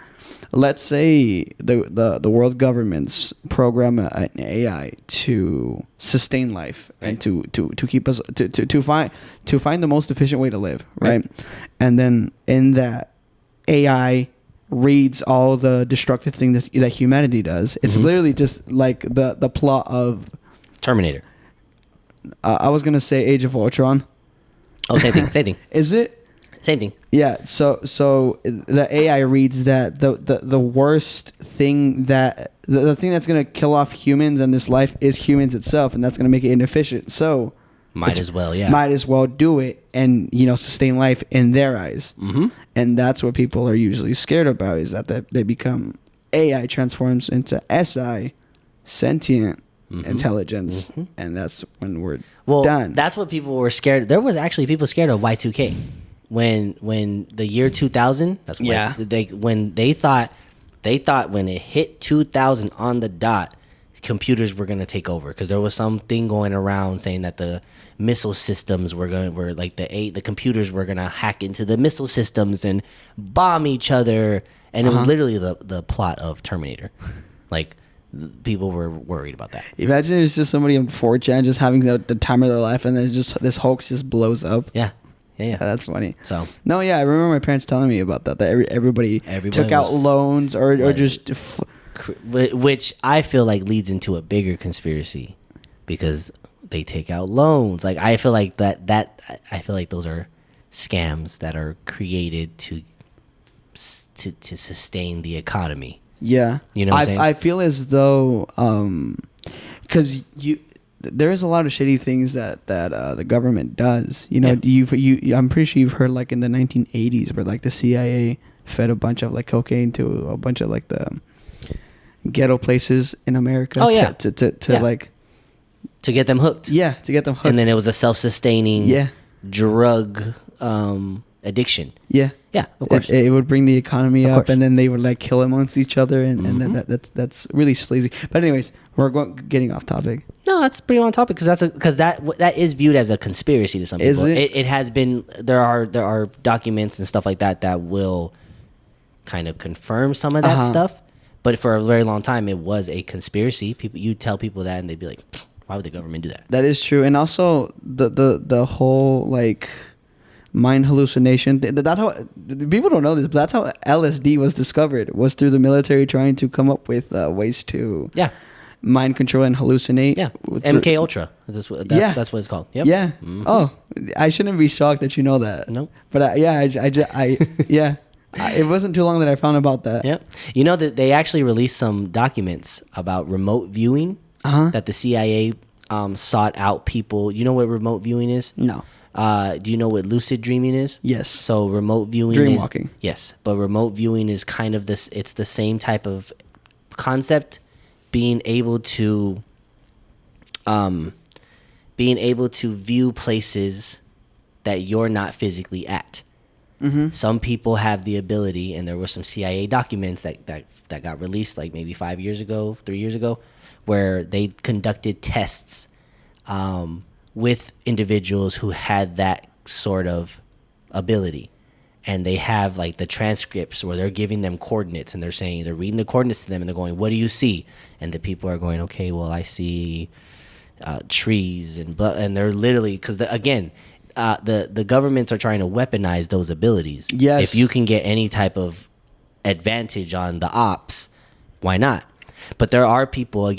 Speaker 2: let's say the world governments program an AI to sustain life and to keep us to find the most efficient way to live, right? And then in that AI reads all the destructive things that humanity does. It's literally just like the plot of
Speaker 1: Terminator.
Speaker 2: I was gonna say Age of Ultron.
Speaker 1: Oh, same thing.
Speaker 2: Is it?
Speaker 1: Same thing.
Speaker 2: Yeah. So the AI reads that the worst thing that the thing that's gonna kill off humans in this life is humans itself, and that's gonna make it inefficient. So
Speaker 1: Might as well, yeah.
Speaker 2: might as well do it and sustain life in their eyes.
Speaker 1: Mm-hmm.
Speaker 2: And that's what people are usually scared about is that they become AI transforms into SI, sentient intelligence, and that's when we're done.
Speaker 1: That's what people were scared. There was actually people scared of Y2K when the year 2000. That's when
Speaker 2: Yeah.
Speaker 1: they thought when it hit 2000 on the dot, computers were gonna take over because there was something going around saying that the missile systems were the computers were gonna hack into the missile systems and bomb each other, and it was literally the plot of Terminator, like. people were worried about that.
Speaker 2: Imagine it's just somebody on 4chan just having the time of their life, and then it's just this hoax just blows up.
Speaker 1: Yeah.
Speaker 2: Yeah, that's funny.
Speaker 1: So
Speaker 2: no, yeah, I remember my parents telling me about that. That everybody took out loans or just.
Speaker 1: Which I feel like leads into a bigger conspiracy, because they take out loans. Like I feel like I feel like those are scams that are created to sustain the economy.
Speaker 2: Yeah,
Speaker 1: you know what I'm saying?
Speaker 2: I feel as though because there is a lot of shitty things that the government does. You know, you I'm pretty sure you've heard like in the 1980s where like the CIA fed a bunch of like cocaine to a bunch of like the ghetto places in America.
Speaker 1: Oh yeah,
Speaker 2: to like
Speaker 1: to get them hooked.
Speaker 2: Yeah, to get them hooked.
Speaker 1: And then it was a self-sustaining drug addiction.
Speaker 2: Yeah.
Speaker 1: Yeah, of course.
Speaker 2: It would bring the economy up, and then they would like kill amongst each other, and then that's really sleazy. But anyways, we're getting off topic.
Speaker 1: No, that's pretty on topic because that is viewed as a conspiracy to some people.
Speaker 2: Is it?
Speaker 1: It has been. There are documents and stuff like that will kind of confirm some of that stuff. But for a very long time, it was a conspiracy. You tell people that, and they'd be like, "Why would the government do that?"
Speaker 2: That is true, and also the whole like mind hallucination. That's how people don't know this, but that's how LSD was discovered. Was through the military trying to come up with ways to mind control and hallucinate.
Speaker 1: Yeah, MK Ultra. That's what it's called. Yep.
Speaker 2: Yeah. Oh, I shouldn't be shocked that you know that.
Speaker 1: Nope.
Speaker 2: But I yeah. It wasn't too long that I found about that.
Speaker 1: Yep. You know that they actually released some documents about remote viewing. That the CIA sought out people. You know what remote viewing is?
Speaker 2: No.
Speaker 1: Do you know what lucid dreaming is?
Speaker 2: Yes.
Speaker 1: So remote viewing
Speaker 2: dream walking.
Speaker 1: Yes, but remote viewing is kind of this. It's the same type of concept, being able to view places that you're not physically at. Some people have the ability, and there were some CIA documents that got released like maybe 3 years ago, where they conducted tests with individuals who had that sort of ability. And they have like the transcripts where they're giving them coordinates, and they're reading the coordinates to them, and they're going, "What do you see?" And the people are going, "Okay, well, I see trees and they're literally, because the governments are trying to weaponize those abilities.
Speaker 2: Yes.
Speaker 1: If you can get any type of advantage on the ops, why not? But there are people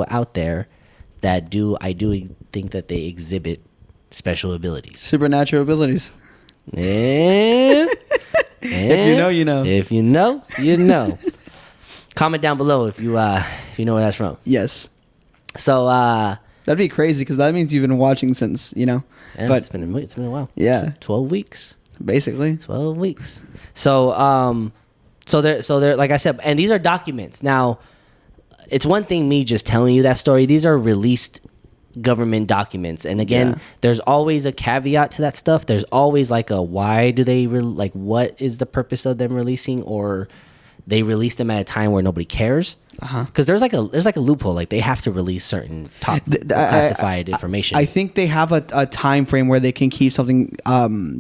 Speaker 1: out there that I do think that they exhibit special abilities.
Speaker 2: Supernatural abilities.
Speaker 1: And
Speaker 2: If you know, you know.
Speaker 1: If you know, you know. Comment down below if you know where that's from.
Speaker 2: Yes.
Speaker 1: So
Speaker 2: that'd be crazy, because that means you've been watching since,
Speaker 1: yeah,
Speaker 2: but
Speaker 1: it's been a while.
Speaker 2: Yeah.
Speaker 1: 12 weeks.
Speaker 2: Basically.
Speaker 1: 12 weeks. So they're like I said, and these are documents. Now, it's one thing me just telling you that story. These are released government documents, and again, there's always a caveat to that stuff. There's always like a why do they what is the purpose of them releasing, or they release them at a time where nobody cares. Because there's like a loophole, like they have to release certain top classified information.
Speaker 2: I think they have a time frame where they can keep something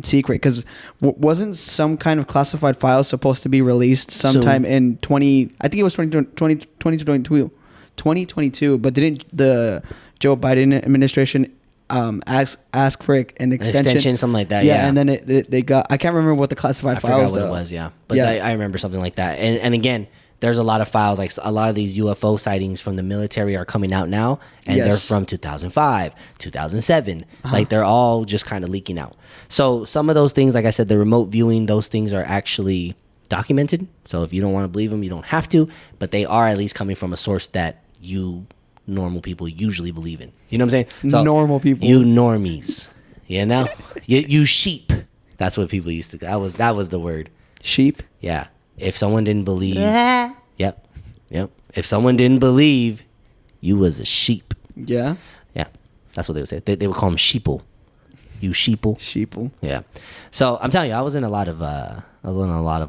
Speaker 2: secret, because wasn't some kind of classified file supposed to be released sometime in 2022, but didn't the Joe Biden administration ask for an extension,
Speaker 1: something like that?
Speaker 2: Yeah, and then they got, I can't remember what the classified files
Speaker 1: it was, but I remember something like that. And again, there's a lot of files, like a lot of these UFO sightings from the military are coming out now, and they're from 2005, 2007. Like they're all just kind of leaking out. So some of those things, like I said, the remote viewing, those things are actually documented. So if you don't want to believe them, you don't have to, but they are at least coming from a source that you normal people usually believe in. You know what I'm saying? So
Speaker 2: normal people.
Speaker 1: You normies. You know? you sheep. That's what people used to, that was the word.
Speaker 2: Sheep?
Speaker 1: Yeah. If someone didn't believe, yep. If someone didn't believe, you was a sheep.
Speaker 2: Yeah.
Speaker 1: Yeah, that's what they would say. They would call them sheeple. You sheeple.
Speaker 2: Sheeple.
Speaker 1: Yeah. So I'm telling you, I was in a lot of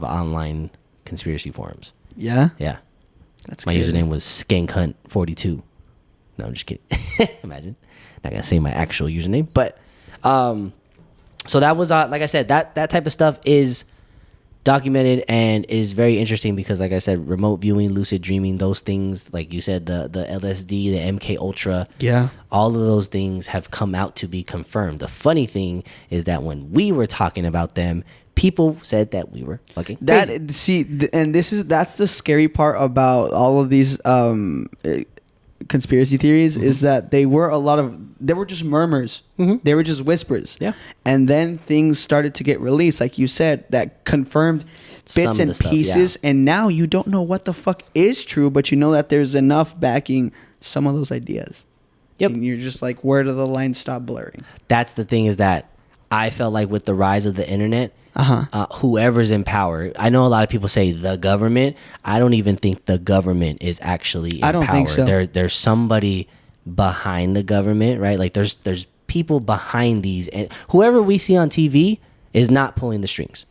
Speaker 1: online conspiracy forums.
Speaker 2: Yeah.
Speaker 1: Yeah.
Speaker 2: That's
Speaker 1: my
Speaker 2: crazy.
Speaker 1: username was skankhunt42. No, I'm just kidding. Imagine. Not gonna say my actual username, but so that was like I said, that type of stuff is documented, and it is very interesting because, like I said, remote viewing, lucid dreaming, those things, like you said, the LSD, the MK Ultra,
Speaker 2: Yeah.
Speaker 1: all of those things have come out to be confirmed. The funny thing is that when we were talking about them, people said that we were fucking crazy.
Speaker 2: And that's the scary part about all of these conspiracy theories is that they were just murmurs. They were just whispers.
Speaker 1: Yeah.
Speaker 2: And then things started to get released, like you said, that confirmed
Speaker 1: Some
Speaker 2: bits
Speaker 1: of
Speaker 2: and
Speaker 1: the stuff,
Speaker 2: pieces. And now you don't know what the fuck is true, but you know that there's enough backing some of those ideas.
Speaker 1: Yep.
Speaker 2: And you're just like, where do the lines stop blurring?
Speaker 1: That's the thing, is that I felt like with the rise of the internet, whoever's in power, I know a lot of people say the government. I don't even think the government is actually in
Speaker 2: I don't
Speaker 1: power.
Speaker 2: think so.
Speaker 1: There's somebody behind the government, right? Like there's people behind these, and whoever we see on TV is not pulling the strings.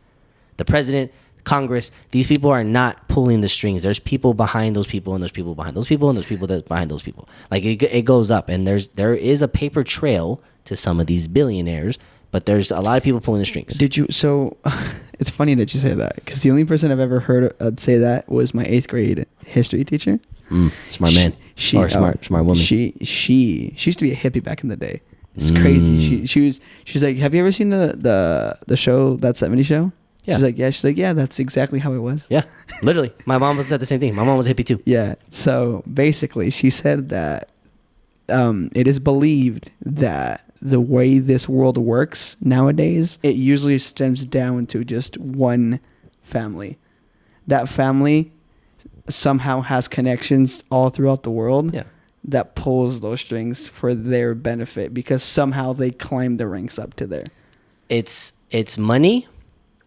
Speaker 1: The president, Congress, these people are not pulling the strings. There's people behind those people, and there's people behind those people, and there's people that behind those people. Like it goes up, and there is a paper trail to some of these billionaires, but there's a lot of people pulling the strings.
Speaker 2: So it's funny that you say that, because the only person I've ever heard say that was my 8th grade history teacher.
Speaker 1: Smart man. Smart woman.
Speaker 2: She used to be a hippie back in the day. It's crazy. She's like, have you ever seen the show, That 70s Show?
Speaker 1: Yeah.
Speaker 2: She's like, yeah. She's like, yeah, that's exactly how it was.
Speaker 1: Yeah, literally. My mom was said the same thing. My mom was a hippie too.
Speaker 2: Yeah. So basically, she said that it is believed that the way this world works nowadays, it usually stems down to just one family. That family somehow has connections all throughout the world.
Speaker 1: Yeah.
Speaker 2: That pulls those strings for their benefit, because somehow they climb the ranks up to there.
Speaker 1: It's money.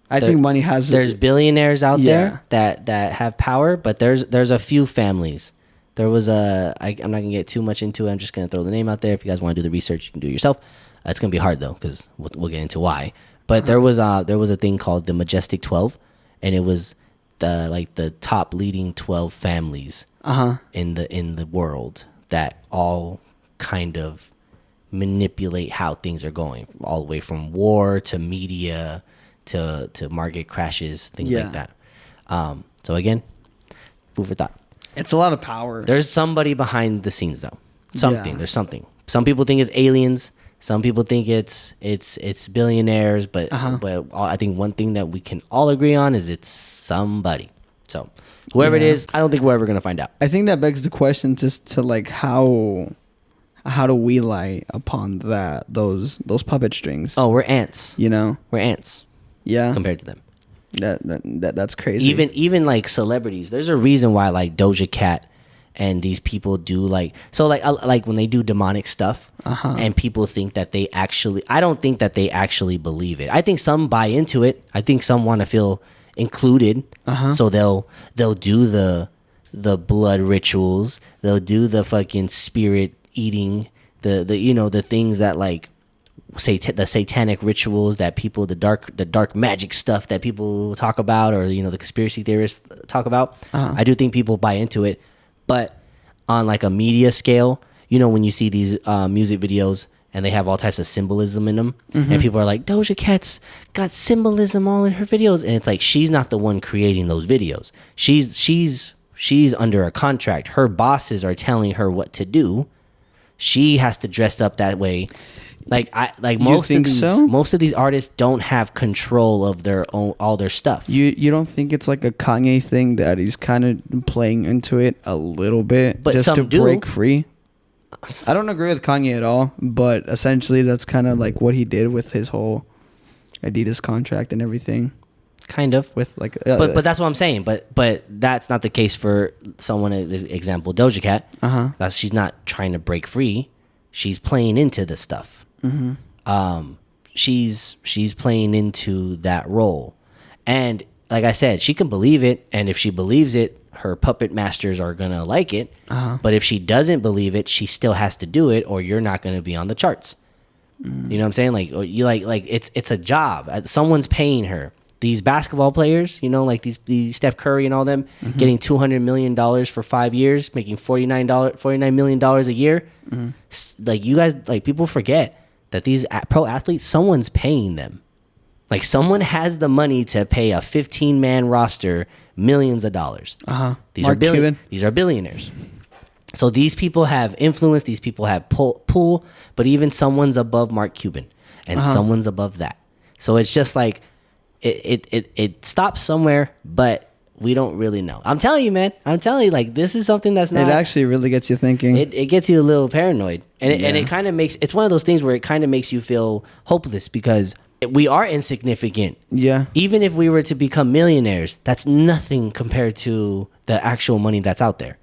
Speaker 2: I think money has.
Speaker 1: There's billionaires out there that have power, but there's a few families. There was I'm not gonna get too much into it. I'm just gonna throw the name out there. If you guys want to do the research, you can do it yourself. It's gonna be hard though, because we'll get into why. But there was a thing called the Majestic 12, and it was the top leading 12 families in the world that all kind of manipulate how things are going, all the way from war to media to market crashes, things like that. So again, food for thought.
Speaker 2: It's a lot of power.
Speaker 1: There's somebody behind the scenes though. Something.
Speaker 2: Yeah.
Speaker 1: There's something. Some people think it's aliens. Some people think it's billionaires. But I think one thing that we can all agree on is it's somebody. So whoever it is, I don't think we're ever gonna find out.
Speaker 2: I think that begs the question to like how do we lie upon those puppet strings?
Speaker 1: Oh, we're ants.
Speaker 2: You know?
Speaker 1: We're ants.
Speaker 2: Yeah.
Speaker 1: Compared to them.
Speaker 2: That's crazy.
Speaker 1: Even like celebrities, there's a reason why like Doja Cat and these people do like when they do demonic stuff, and people think that they actually, I don't think that they actually believe it. I think some buy into it. I think some want to feel included, so they'll do the blood rituals, they'll do the fucking spirit eating, the things that like the satanic rituals that people, the dark magic stuff that people talk about, or the conspiracy theorists talk about. I do think people buy into it, but on like a media scale, when you see these music videos and they have all types of symbolism in them, and people are like, Doja Cat's got symbolism all in her videos, and it's like, she's not the one creating those videos. She's under a contract. Her bosses are telling her what to do. She has to dress up that way. Most of these artists don't have control of all their stuff.
Speaker 2: You don't think it's like a Kanye thing that he's kind of playing into it a little bit,
Speaker 1: but
Speaker 2: just
Speaker 1: some
Speaker 2: to
Speaker 1: do.
Speaker 2: break free? I don't agree with Kanye at all, but essentially that's kind of like what he did with his whole Adidas contract and everything.
Speaker 1: Kind of.
Speaker 2: With like,
Speaker 1: but that's what I'm saying. But that's not the case for someone. Example, Doja Cat. She's not trying to break free. She's playing into the stuff. She's playing into that role, and like I said, she can believe it, and if she believes it, her puppet masters are gonna like it. But if she doesn't believe it, she still has to do it, or you're not gonna be on the charts. You know what I'm saying? Like, you like it's a job. Someone's paying her. These basketball players, like these Steph Curry and all them, getting $200 million for 5 years, making $49 million a year. Like, you guys, like, people forget that these pro athletes, someone's paying them. Like someone has the money to pay a 15-man roster millions of dollars. These
Speaker 2: Mark Cuban.
Speaker 1: These are billionaires. So these people have influence. These people have pull. But even someone's above Mark Cuban, and someone's above that. So it's just like it stops somewhere, but we don't really know. I'm telling you, man. I'm telling you, like this is something that's not.
Speaker 2: It actually really gets you thinking.
Speaker 1: It gets you a little paranoid, and it kind of makes. It's one of those things where it kind of makes you feel hopeless because we are insignificant.
Speaker 2: Yeah.
Speaker 1: Even if we were to become millionaires, that's nothing compared to the actual money that's out there.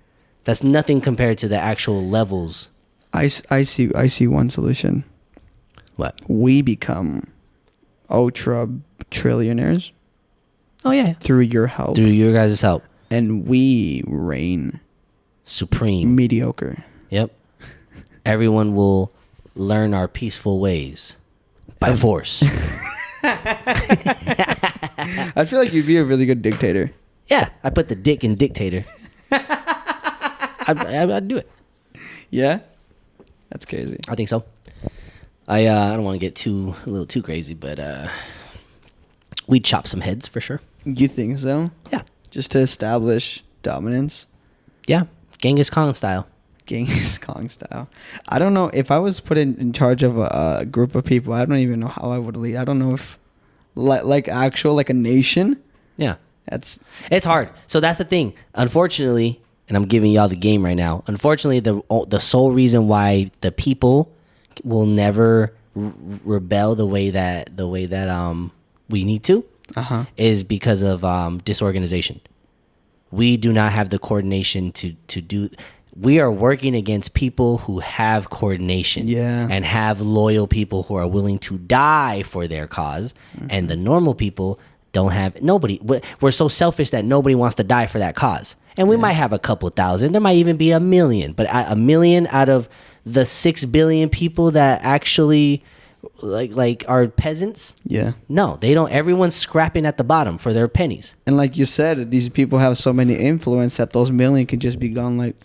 Speaker 1: That's nothing compared to the actual levels.
Speaker 2: I see one solution.
Speaker 1: What?
Speaker 2: We become ultra trillionaires
Speaker 1: Oh yeah.
Speaker 2: through your help,
Speaker 1: Through your guys' help.
Speaker 2: and we reign
Speaker 1: Supreme.
Speaker 2: mediocre.
Speaker 1: Yep. Everyone will learn our peaceful ways by force.
Speaker 2: I feel like you'd be a really good dictator.
Speaker 1: Yeah, I put the dick in dictator. I'd do it.
Speaker 2: Yeah, that's crazy.
Speaker 1: I think so. I don't want to get a little too crazy, but we'd chop some heads for sure.
Speaker 2: You think so?
Speaker 1: Yeah.
Speaker 2: Just to establish dominance,
Speaker 1: Yeah. Genghis Khan style.
Speaker 2: Genghis Khan style. I don't know if I was put in charge of a group of people. I don't even know how I would lead. I don't know if like a nation.
Speaker 1: Yeah.
Speaker 2: It's
Speaker 1: hard. So that's the thing. Unfortunately, and I'm giving y'all the game right now. Unfortunately, the sole reason why the people will never rebel the way that we need to is because of disorganization. We do not have the coordination to do. We are working against people who have coordination, and have loyal people who are willing to die for their cause, and the normal people don't have nobody. We're so selfish that nobody wants to die for that cause. And we might have a couple thousand. There might even be 1 million. But 1 million out of the 6 billion people that actually like are peasants.
Speaker 2: Yeah.
Speaker 1: No, they don't. Everyone's scrapping at the bottom for their pennies.
Speaker 2: And like you said, these people have so many influence that those million can just be gone. Like,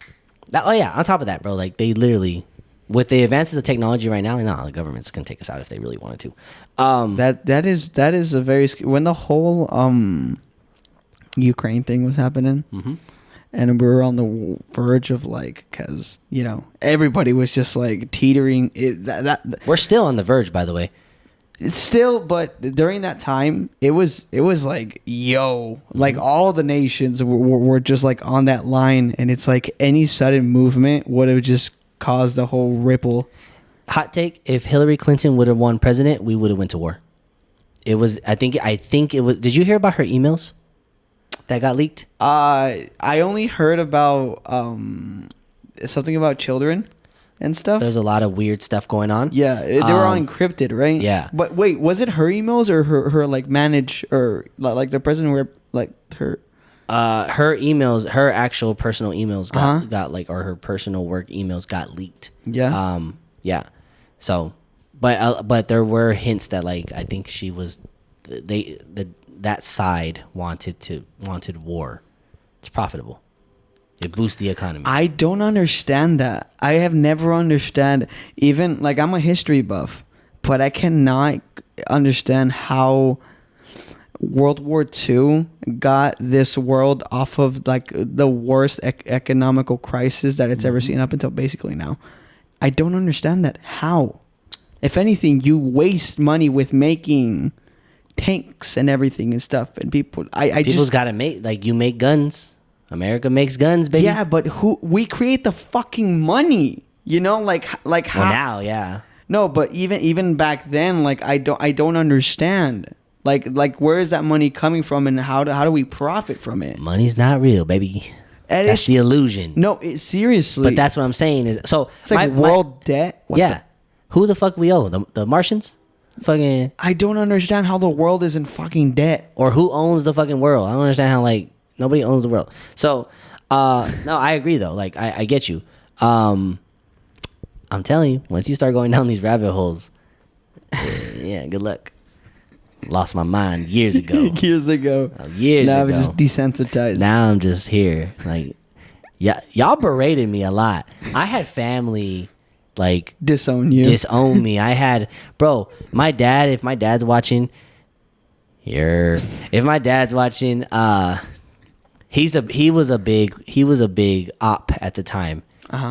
Speaker 1: Oh yeah. On top of that, bro, like they literally, with the advances of technology right now, no, the governments can take us out if they really wanted to.
Speaker 2: that is a very when the whole Ukraine thing was happening, and we were on the verge of because everybody was just like teetering.
Speaker 1: We're still on the verge, by the way.
Speaker 2: It's still, but during that time, it was like, like all the nations were just like on that line, and it's like any sudden movement would have just caused a whole ripple.
Speaker 1: Hot take: if Hillary Clinton would have won president, we would have went to war. It was. I think it was. Did you hear about her emails that got leaked?
Speaker 2: I only heard about something about children and stuff.
Speaker 1: There's a lot of weird stuff going on.
Speaker 2: Yeah, they were all encrypted, right?
Speaker 1: Yeah.
Speaker 2: But wait, was it her emails or her like managed, or like the president were like her?
Speaker 1: Her emails, her actual personal emails got or her personal work emails got leaked.
Speaker 2: Yeah.
Speaker 1: Yeah. So, but there were hints that I think she was, that side wanted war. It's profitable. It boosts the economy.
Speaker 2: I don't understand that. I have never understand. Even I'm a history buff, but I cannot understand how World War II got this world off of the worst economical crisis that it's ever seen up until basically now. I don't understand that. How? If anything, you waste money with making tanks and everything and stuff, and people's
Speaker 1: got to make you make guns. America makes guns, baby.
Speaker 2: Yeah, but we create the fucking money? Like how?
Speaker 1: Well, now, yeah.
Speaker 2: No, but even back then, I don't understand. Like where is that money coming from, and how do we profit from it?
Speaker 1: Money's not real, baby. That's the illusion.
Speaker 2: No, seriously.
Speaker 1: But that's what I'm saying is
Speaker 2: it's like world debt. What
Speaker 1: who the fuck we owe? The Martians? Fucking.
Speaker 2: I don't understand how the world is in fucking debt.
Speaker 1: Or who owns the fucking world? I don't understand how nobody owns the world. So, no, I agree though. I get you. I'm telling you, once you start going down these rabbit holes, yeah, good luck. Lost my mind years ago.
Speaker 2: Years ago.
Speaker 1: Now
Speaker 2: I'm just desensitized.
Speaker 1: Now I'm just here. Y'all berated me a lot. I had family
Speaker 2: disown you.
Speaker 1: Disown me. I had, bro, my dad, if my dad's watching, If my dad's watching, he was a big op at the time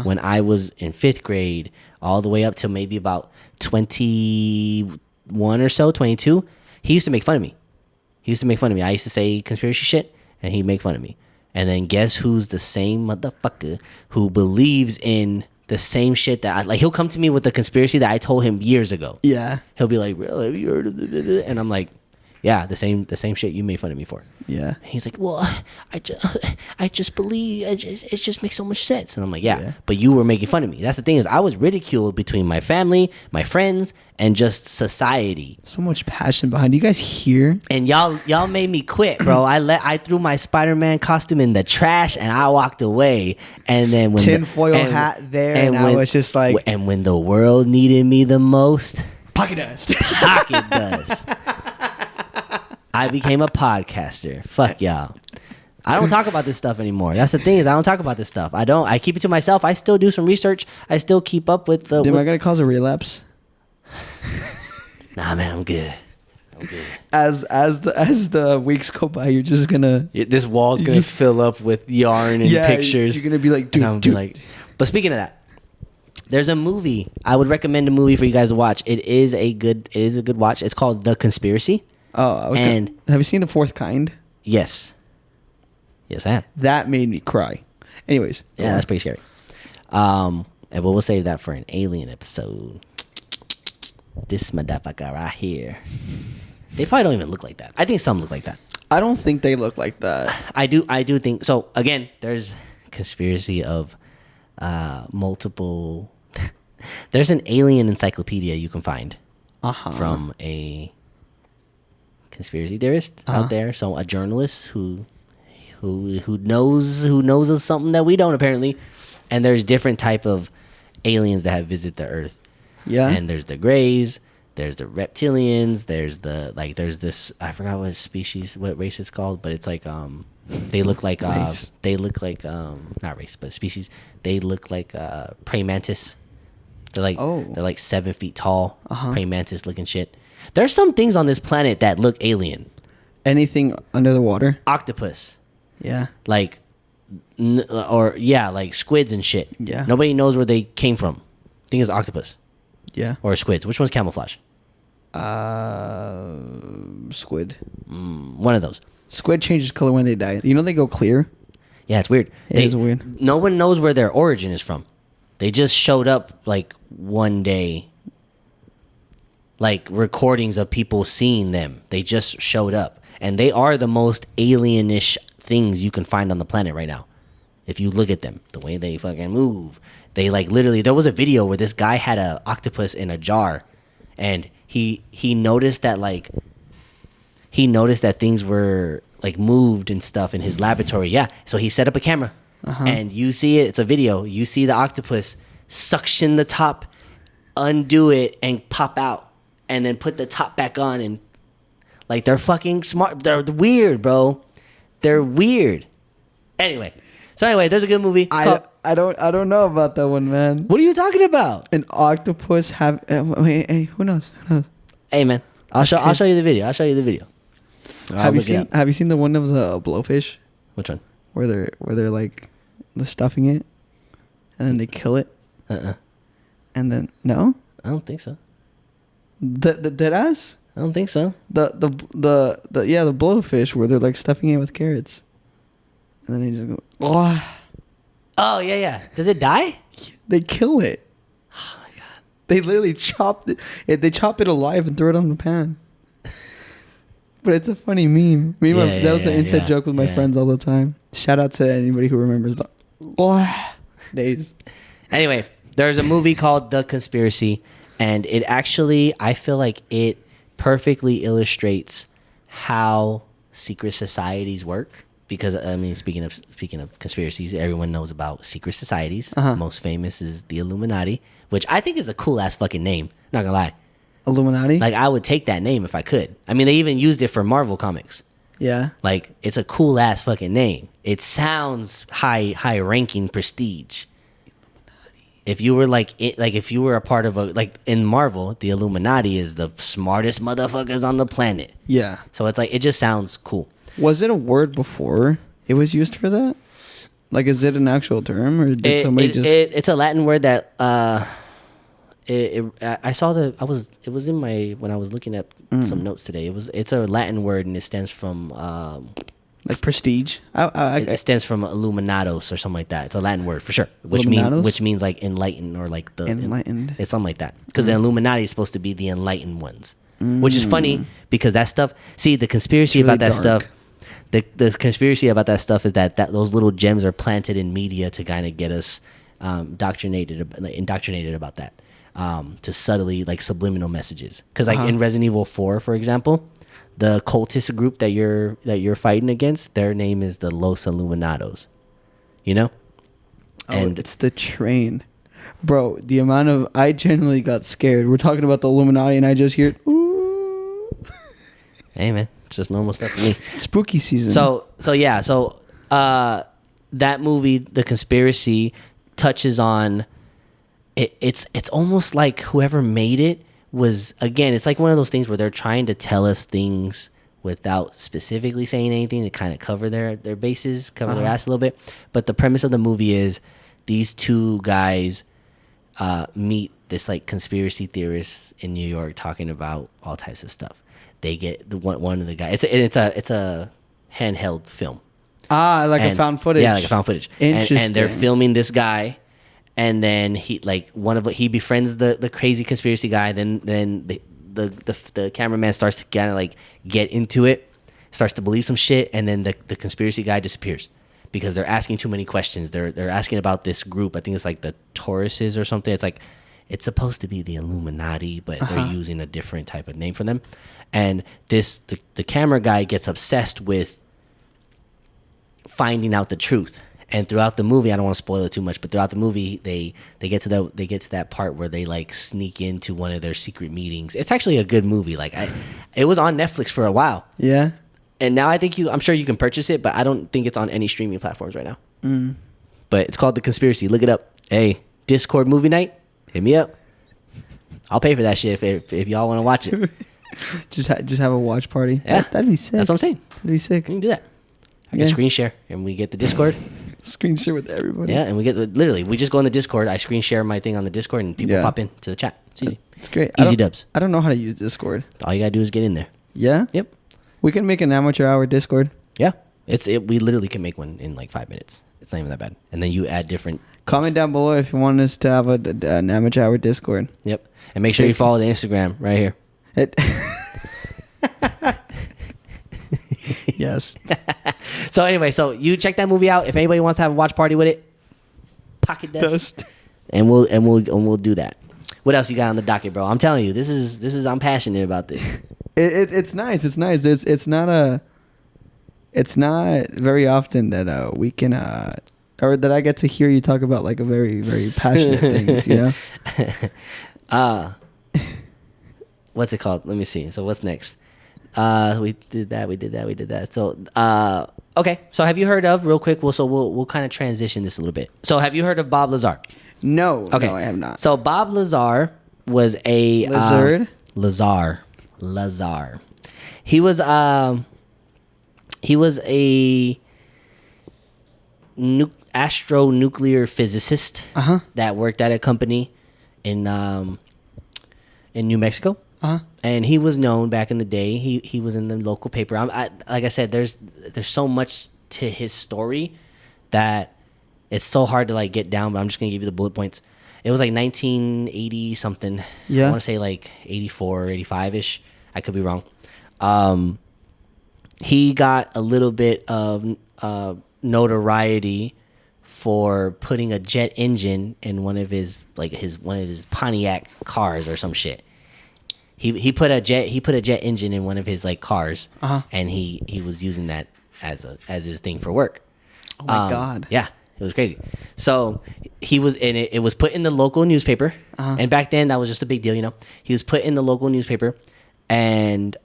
Speaker 1: when I was in 5th grade, all the way up till maybe about 21 or so, 22. He used to make fun of me. I used to say conspiracy shit, and he'd make fun of me. And then guess who's the same motherfucker who believes in the same shit that I like? He'll come to me with the conspiracy that I told him years ago.
Speaker 2: Yeah.
Speaker 1: He'll be like, "Bro, have you heard of it?" And I'm like, "Yeah, the same shit you made fun of me for."
Speaker 2: Yeah.
Speaker 1: And he's like, "Well, I just believe it just makes so much sense." And I'm like, yeah, but you were making fun of me. That's the thing, is I was ridiculed between my family, my friends, and just society.
Speaker 2: So much passion behind it. You guys hear?
Speaker 1: And y'all made me quit, bro. I threw my Spider-Man costume in the trash and I walked away. And then when
Speaker 2: tinfoil hat there, and I was just like,
Speaker 1: and when the world needed me the most,
Speaker 2: pocket dust.
Speaker 1: I became a podcaster. Fuck y'all. I don't talk about this stuff anymore. That's the thing, is I don't talk about this stuff. I keep it to myself. I still do some research. I still keep up with the.
Speaker 2: Am I gonna cause a relapse?
Speaker 1: Nah, man, I'm good.
Speaker 2: As the weeks go by, you're just gonna.
Speaker 1: This wall's gonna fill up with yarn and pictures.
Speaker 2: You're gonna be like, dude.
Speaker 1: Be like, but speaking of that, there's a movie. I would recommend a movie for you guys to watch. It is a good watch. It's called The Conspiracy.
Speaker 2: Oh, have you seen The Fourth Kind?
Speaker 1: Yes, I have.
Speaker 2: That made me cry. Anyways,
Speaker 1: yeah, that's pretty scary. And we'll save that for an alien episode. This motherfucker right here. They probably don't even look like that. I think some look like that.
Speaker 2: I don't think they look like that.
Speaker 1: I do think so. Again, there's conspiracy of multiple. There's an alien encyclopedia you can find from a conspiracy theorist out there. So a journalist who knows of something that we don't, apparently. And there's different type of aliens that have visited the Earth.
Speaker 2: Yeah.
Speaker 1: And there's the Greys, there's the reptilians, there's this, I forgot what race it's called, but it's like they look like not race, but species. They look like praying mantis. They're like 7 feet tall, praying mantis looking shit. There's some things on this planet that look alien.
Speaker 2: Anything under the water?
Speaker 1: Octopus.
Speaker 2: Yeah.
Speaker 1: Like squids and shit.
Speaker 2: Yeah.
Speaker 1: Nobody knows where they came from. I think it's octopus.
Speaker 2: Yeah.
Speaker 1: Or squids. Which one's camouflage?
Speaker 2: Squid.
Speaker 1: One of those.
Speaker 2: Squid changes color when they die. You know they go clear?
Speaker 1: Yeah, it's weird.
Speaker 2: It is weird.
Speaker 1: No one knows where their origin is from. They just showed up like one day. Like recordings of people seeing them. They just showed up. And they are the most alienish things you can find on the planet right now. If you look at them, the way they fucking move. They like literally, there was a video where this guy had an octopus in a jar, and he noticed that things were like moved and stuff in his laboratory. Yeah. So he set up a camera and you see it. It's a video. You see the octopus suction the top, undo it, and pop out, and then put the top back on. And like, they're fucking smart. They're weird, bro. They're weird. Anyway, there's a good movie.
Speaker 2: I don't know about that one, man.
Speaker 1: What are you talking about?
Speaker 2: An octopus have? Hey, who knows?
Speaker 1: Hey, man, I'll show you the video.
Speaker 2: Have you seen the one of the blowfish?
Speaker 1: Which one?
Speaker 2: Where they're like they're stuffing it, and then they kill it. And then no,
Speaker 1: I don't think so.
Speaker 2: The dead ass.
Speaker 1: I don't think so.
Speaker 2: The blowfish where they're like stuffing it with carrots, and then they just go.
Speaker 1: Oh yeah. Does it die?
Speaker 2: They kill it.
Speaker 1: Oh my god.
Speaker 2: They literally chopped it. They chop it alive and throw it on the pan. But it's a funny meme. That was an inside joke with my friends all the time. Shout out to anybody who remembers the days.
Speaker 1: Anyway, there's a movie called The Conspiracy, and it actually, I feel like it perfectly illustrates how secret societies work. Because I mean, speaking of conspiracies, everyone knows about secret societies. Most famous is the Illuminati, which I think is a cool ass fucking name. Not gonna lie.
Speaker 2: Illuminati?
Speaker 1: Like, I would take that name if I could. I mean, they even used it for Marvel comics.
Speaker 2: Yeah.
Speaker 1: Like, it's a cool ass fucking name. It sounds high ranking prestige. if you were like if you were a part of a like in Marvel, the Illuminati is the smartest motherfuckers on the planet.
Speaker 2: Yeah.
Speaker 1: So it's like it just sounds cool.
Speaker 2: Was it a word before it was used for that? Like, is it an actual term, or did somebody just?
Speaker 1: It's a Latin word that I saw it was in my when I was looking at some notes today. It's a Latin word and it stems from
Speaker 2: like prestige.
Speaker 1: it stems from Illuminados or something like that. It's a Latin word for sure,
Speaker 2: Illuminados?
Speaker 1: which means like enlightened or like the
Speaker 2: Enlightened.
Speaker 1: It's something like that because the Illuminati is supposed to be the enlightened ones, which is funny because that stuff. See, the conspiracy
Speaker 2: It's really
Speaker 1: about that
Speaker 2: dark.
Speaker 1: stuff. The conspiracy about that stuff is that those little gems are planted in media to kind of get us indoctrinated about that, to subtly like subliminal messages. Because like in Resident Evil 4, for example, the cultist group that you're fighting against, their name is the Los Illuminados. You know,
Speaker 2: And it's the train, bro. The amount of I genuinely got scared. We're talking about the Illuminati, and I just hear ooh,
Speaker 1: hey man, it's just normal stuff for me.
Speaker 2: spooky season.
Speaker 1: So that movie, The Conspiracy, touches on it. It's almost like whoever made it was, again, it's like one of those things where they're trying to tell us things without specifically saying anything to kind of cover their bases, cover their ass a little bit. But the premise of the movie is these two guys meet this like conspiracy theorists in New York talking about all types of stuff. They get one of the guys. It's a handheld film.
Speaker 2: like a
Speaker 1: And-
Speaker 2: found footage.
Speaker 1: Yeah, like a found footage. And they're
Speaker 2: Interesting.
Speaker 1: filming this guy, and then he befriends the crazy conspiracy guy. Then the cameraman starts to kind of like get into it, starts to believe some shit, and then the conspiracy guy disappears because they're asking too many questions. They're asking about this group. I think it's like the Tauruses or something. It's like it's supposed to be the Illuminati, but they're using a different type of name for them. And the camera guy gets obsessed with finding out the truth. And throughout the movie, I don't want to spoil it too much, but throughout the movie, they get to that part where they like sneak into one of their secret meetings. It's actually a good movie. Like it was on Netflix for a while,
Speaker 2: Yeah.
Speaker 1: and now I'm sure you can purchase it, but I don't think it's on any streaming platforms right now. But it's called The Conspiracy. Look it up. Hey, Discord movie night, hit me up. I'll pay for that shit if y'all want to watch it.
Speaker 2: Just have a watch party.
Speaker 1: Yeah,
Speaker 2: That'd be sick.
Speaker 1: That's what I'm saying.
Speaker 2: That'd be sick.
Speaker 1: You can do that. I
Speaker 2: Yeah.
Speaker 1: can screen share, and we get the Discord.
Speaker 2: Screen share with everybody.
Speaker 1: Yeah, and we get literally we just go on the Discord. I screen share my thing on the Discord, and people
Speaker 2: Yeah.
Speaker 1: pop in to the chat. It's easy.
Speaker 2: It's great.
Speaker 1: Easy dubs.
Speaker 2: I don't know how to use Discord.
Speaker 1: All you gotta do is get in there.
Speaker 2: Yeah.
Speaker 1: Yep.
Speaker 2: We can make an amateur hour Discord.
Speaker 1: Yeah. We literally can make one in like 5 minutes. It's not even that bad. And then you add different.
Speaker 2: Comment down below if you want us to have an amateur hour Discord.
Speaker 1: Yep. And make sure you follow the Instagram right here.
Speaker 2: It. Yes.
Speaker 1: So anyway, so you check that movie out. If anybody wants to have a watch party with it, pocket dust, and we'll do that. What else you got on the docket, bro? I'm telling you, this is I'm passionate about this.
Speaker 2: It's nice. It's nice. It's not very often that we can or that I get to hear you talk about like a very very passionate things. You know.
Speaker 1: What's it called? Let me see. So what's next? We did that. So okay. So have you heard of real quick? We'll kind of transition this a little bit. So have you heard of Bob Lazar?
Speaker 2: No.
Speaker 1: Okay.
Speaker 2: No, I have not.
Speaker 1: So Bob Lazar was a
Speaker 2: Lizard?
Speaker 1: Lazar. He was a astronuclear physicist that worked at a company in New Mexico. And he was known back in the day. He was in the local paper. Like I said, there's so much to his story that it's so hard to like get down. But I'm just gonna give you the bullet points. It was like 1980 something.
Speaker 2: Yeah.
Speaker 1: I want to say like 84, 85 ish. I could be wrong. He got a little bit of notoriety for putting a jet engine in one of his Pontiac cars or some shit. He put a jet engine in one of his like cars, and he was using that as his thing for work.
Speaker 2: Oh my God.
Speaker 1: Yeah, it was crazy. So he was in it. It was put in the local newspaper, and back then that was just a big deal, you know. He was put in the local newspaper, and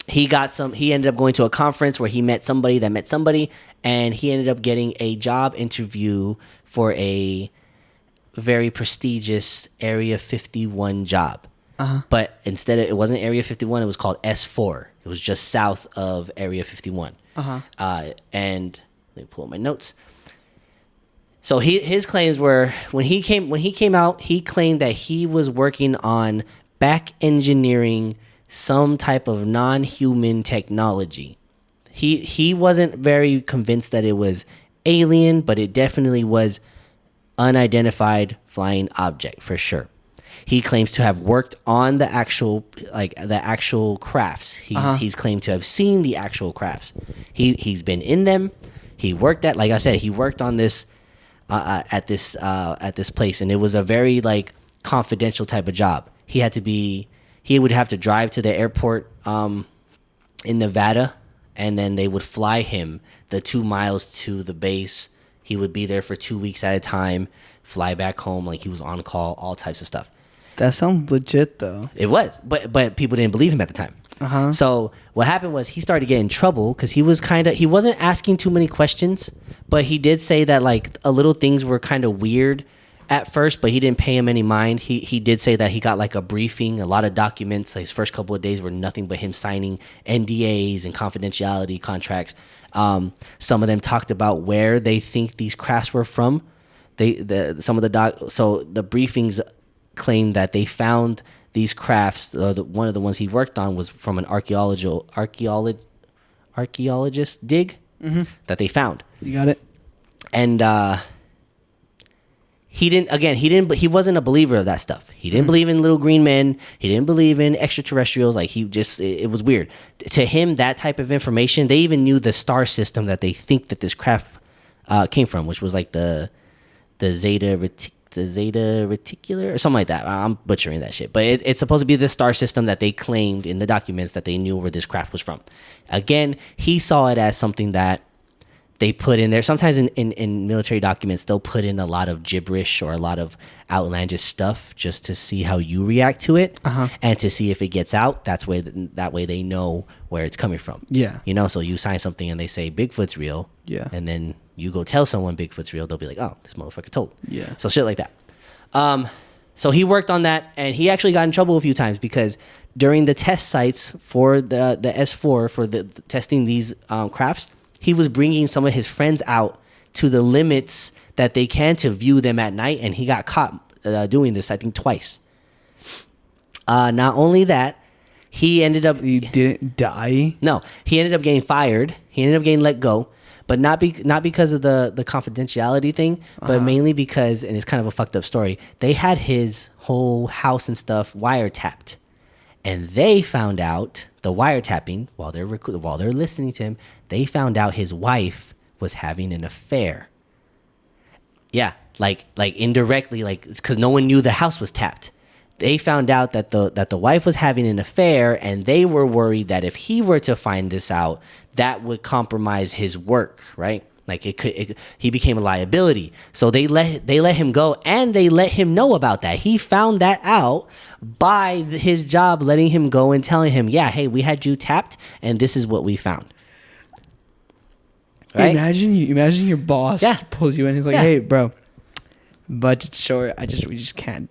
Speaker 1: he ended up going to a conference where he met somebody that met somebody, and he ended up getting a job interview for a very prestigious Area 51 job. But instead it wasn't Area 51, it was called S4. It was just south of Area 51. And let me pull up my notes. So his claims were when he came out, he claimed that he was working on back engineering some type of non-human technology. He wasn't very convinced that it was alien, but it definitely was unidentified flying object for sure. He claims to have worked on the actual crafts. He's claimed to have seen the actual crafts. He's been in them. He worked at, like I said, he worked on this at this place, and it was a very like confidential type of job. He would have to drive to the airport in Nevada, and then they would fly him the 2 miles to the base. He would be there for 2 weeks at a time, fly back home, like he was on call, all types of stuff.
Speaker 2: That sounds legit, though.
Speaker 1: It was, but people didn't believe him at the time. So what happened was he started getting in trouble because he wasn't asking too many questions, but he did say that like a little things were kind of weird at first, but he didn't pay him any mind. He did say that he got like a briefing, a lot of documents. Like his first couple of days were nothing but him signing NDAs and confidentiality contracts. Some of them talked about where they think these crafts were from. So the briefings claimed that they found these crafts. One of the ones he worked on was from an archaeologist dig that they found.
Speaker 2: You got it.
Speaker 1: And he wasn't a believer of that stuff. He didn't believe in little green men. He didn't believe in extraterrestrials. Like it was weird to him. That type of information. They even knew the star system that they think that this craft came from, which was like the Zeta Reticular or something like that. I'm butchering that shit, but it's supposed to be the star system that they claimed in the documents that they knew where this craft was from. Again, he saw it as something that they put in there. Sometimes in military documents, they'll put in a lot of gibberish or a lot of outlandish stuff just to see how you react to it and to see if it gets out. That way they know where it's coming from.
Speaker 2: Yeah.
Speaker 1: So you sign something and they say Bigfoot's real.
Speaker 2: Yeah.
Speaker 1: And then you go tell someone Bigfoot's real. They'll be like, oh, this motherfucker told.
Speaker 2: Yeah.
Speaker 1: So shit like that. So he worked on that, and he actually got in trouble a few times because during the test sites for the S4 for the testing these crafts, he was bringing some of his friends out to the limits that they can to view them at night, and he got caught doing this, I think, twice. Not only that, he ended up...
Speaker 2: You didn't die?
Speaker 1: No, he ended up getting fired. He ended up getting let go, but not because of the confidentiality thing, but mainly because, and it's kind of a fucked up story, they had his whole house and stuff wiretapped. And they found out the wiretapping while they're listening to him. They found out his wife was having an affair. Yeah, like indirectly, like because no one knew the house was tapped. They found out that the wife was having an affair, and they were worried that if he were to find this out, that would compromise his work, right? Like he became a liability. So they let him go, and they let him know about that. He found that out by his job letting him go and telling him, yeah, hey, we had you tapped, and this is what we found.
Speaker 2: Right? Imagine your boss pulls you in. He's like, hey, bro, budget short. We just can't.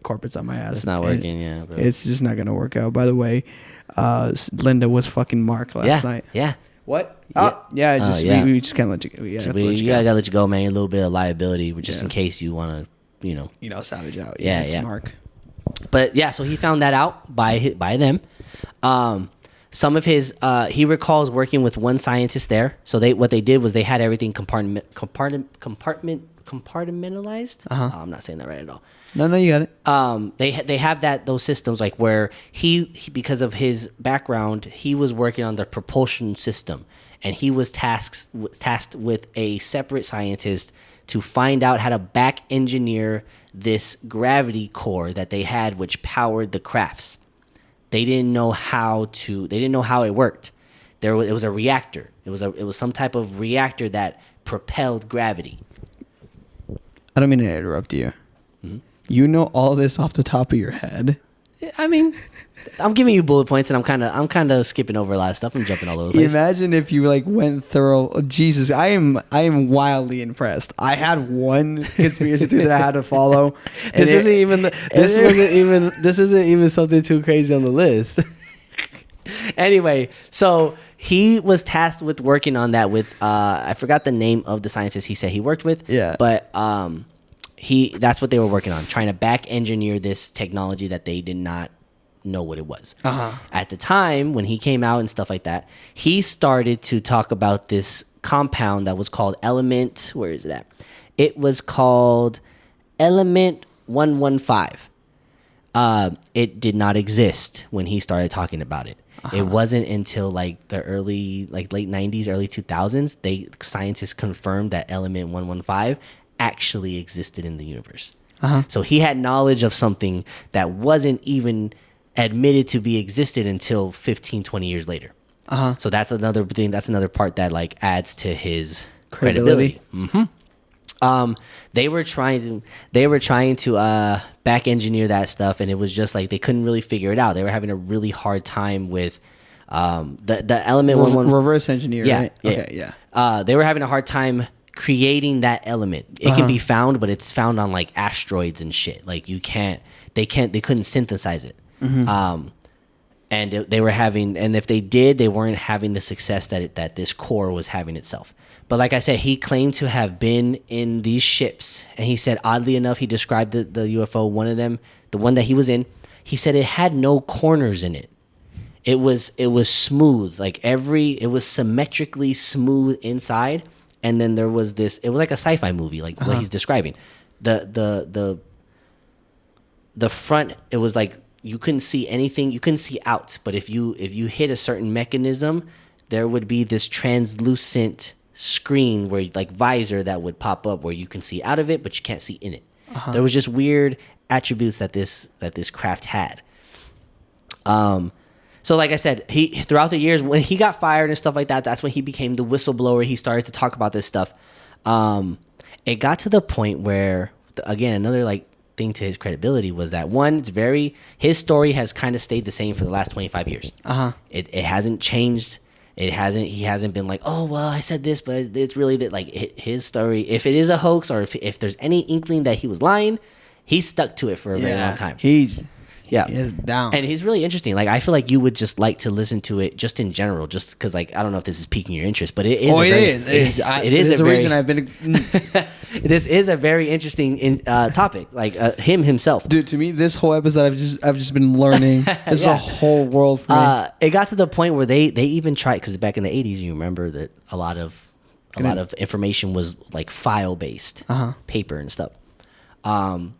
Speaker 2: Corporate's on my ass.
Speaker 1: It's not working. Bro.
Speaker 2: It's just not gonna work out. By the way, Linda was fucking Mark last night.
Speaker 1: Yeah.
Speaker 2: What?
Speaker 1: Yeah.
Speaker 2: We just can't let you go. We gotta
Speaker 1: let you go, man. A little bit of liability, just in case you want to,
Speaker 2: savage out.
Speaker 1: Yeah,
Speaker 2: it's Mark.
Speaker 1: But yeah, so he found that out by them. Some of his he recalls working with one scientist there. So what they did was they had everything compartmentalized. I'm not saying that right at all.
Speaker 2: No, you got it.
Speaker 1: They have those systems like where he because of his background, he was working on the propulsion system, and he was tasked with a separate scientist to find out how to back engineer this gravity core that they had, which powered the crafts. They didn't know how it worked. It was a reactor. It was some type of reactor that propelled gravity.
Speaker 2: I don't mean to interrupt you. Mm-hmm. You know all this off the top of your head.
Speaker 1: I mean, I'm giving you bullet points, and I'm kind of skipping over a lot of stuff. I'm jumping all over the place.
Speaker 2: Imagine if you like went thorough. Oh, Jesus, I am wildly impressed. I had one conspiracy theory that I had to follow.
Speaker 1: This isn't even something too crazy on the list. Anyway, so he was tasked with working on that with I forgot the name of the scientist he said he worked with.
Speaker 2: Yeah.
Speaker 1: But that's what they were working on, trying to back engineer this technology that they did not know what it was. At the time when he came out and stuff like that, he started to talk about this compound that was called element. Where is it at? It was called element 115. It did not exist when he started talking about it. It wasn't until like the late 90s, early 2000s, scientists confirmed that element 115 actually existed in the universe. So he had knowledge of something that wasn't even admitted to be existed until 15, 20 years later. So that's another thing. That's another part that like adds to his credibility. They were trying to back engineer that stuff, and it was just like they couldn't really figure it out. They were having a really hard time with the element
Speaker 2: reverse engineer.
Speaker 1: Yeah,
Speaker 2: right?
Speaker 1: yeah.
Speaker 2: Okay, yeah.
Speaker 1: They were having a hard time creating that element. It can be found, but it's found on like asteroids and shit. Like they couldn't synthesize it. And they were having, and if they did, they weren't having the success that this core was having itself. But like I said, he claimed to have been in these ships, and he said, oddly enough, he described the UFO, one of them, the one that he was in, he said it had no corners in it. It was smooth, it was symmetrically smooth inside, and then there was this, it was like a sci-fi movie, like what he's describing. The front, it was like you couldn't see anything, you couldn't see out, but if you hit a certain mechanism, there would be this translucent screen where like visor that would pop up where you can see out of it, but you can't see in it. There was just weird attributes that this craft had. So like I said, he throughout the years when he got fired and stuff like that, that's when he became the whistleblower. He started to talk about this stuff. It got to the point where, again, another like thing to his credibility was that one, his story has kind of stayed the same for the last 25 years. It hasn't changed. He hasn't been like, oh well, I said this, but it's really that, like, his story. If it is a hoax or if there's any inkling that he was lying, he stuck to it for a very long time.
Speaker 2: He is down.
Speaker 1: And he's really interesting. Like, I feel like you would just like to listen to it just in general, just because, like, I don't know if this is piquing your interest, but it is. It is a reason I've been. This is a very interesting topic. Like him himself,
Speaker 2: dude. To me, this whole episode, I've just been learning. This is a whole world for me.
Speaker 1: It got to the point where they even tried, because back in the 80s, you remember that a lot of information was like file based, paper and stuff.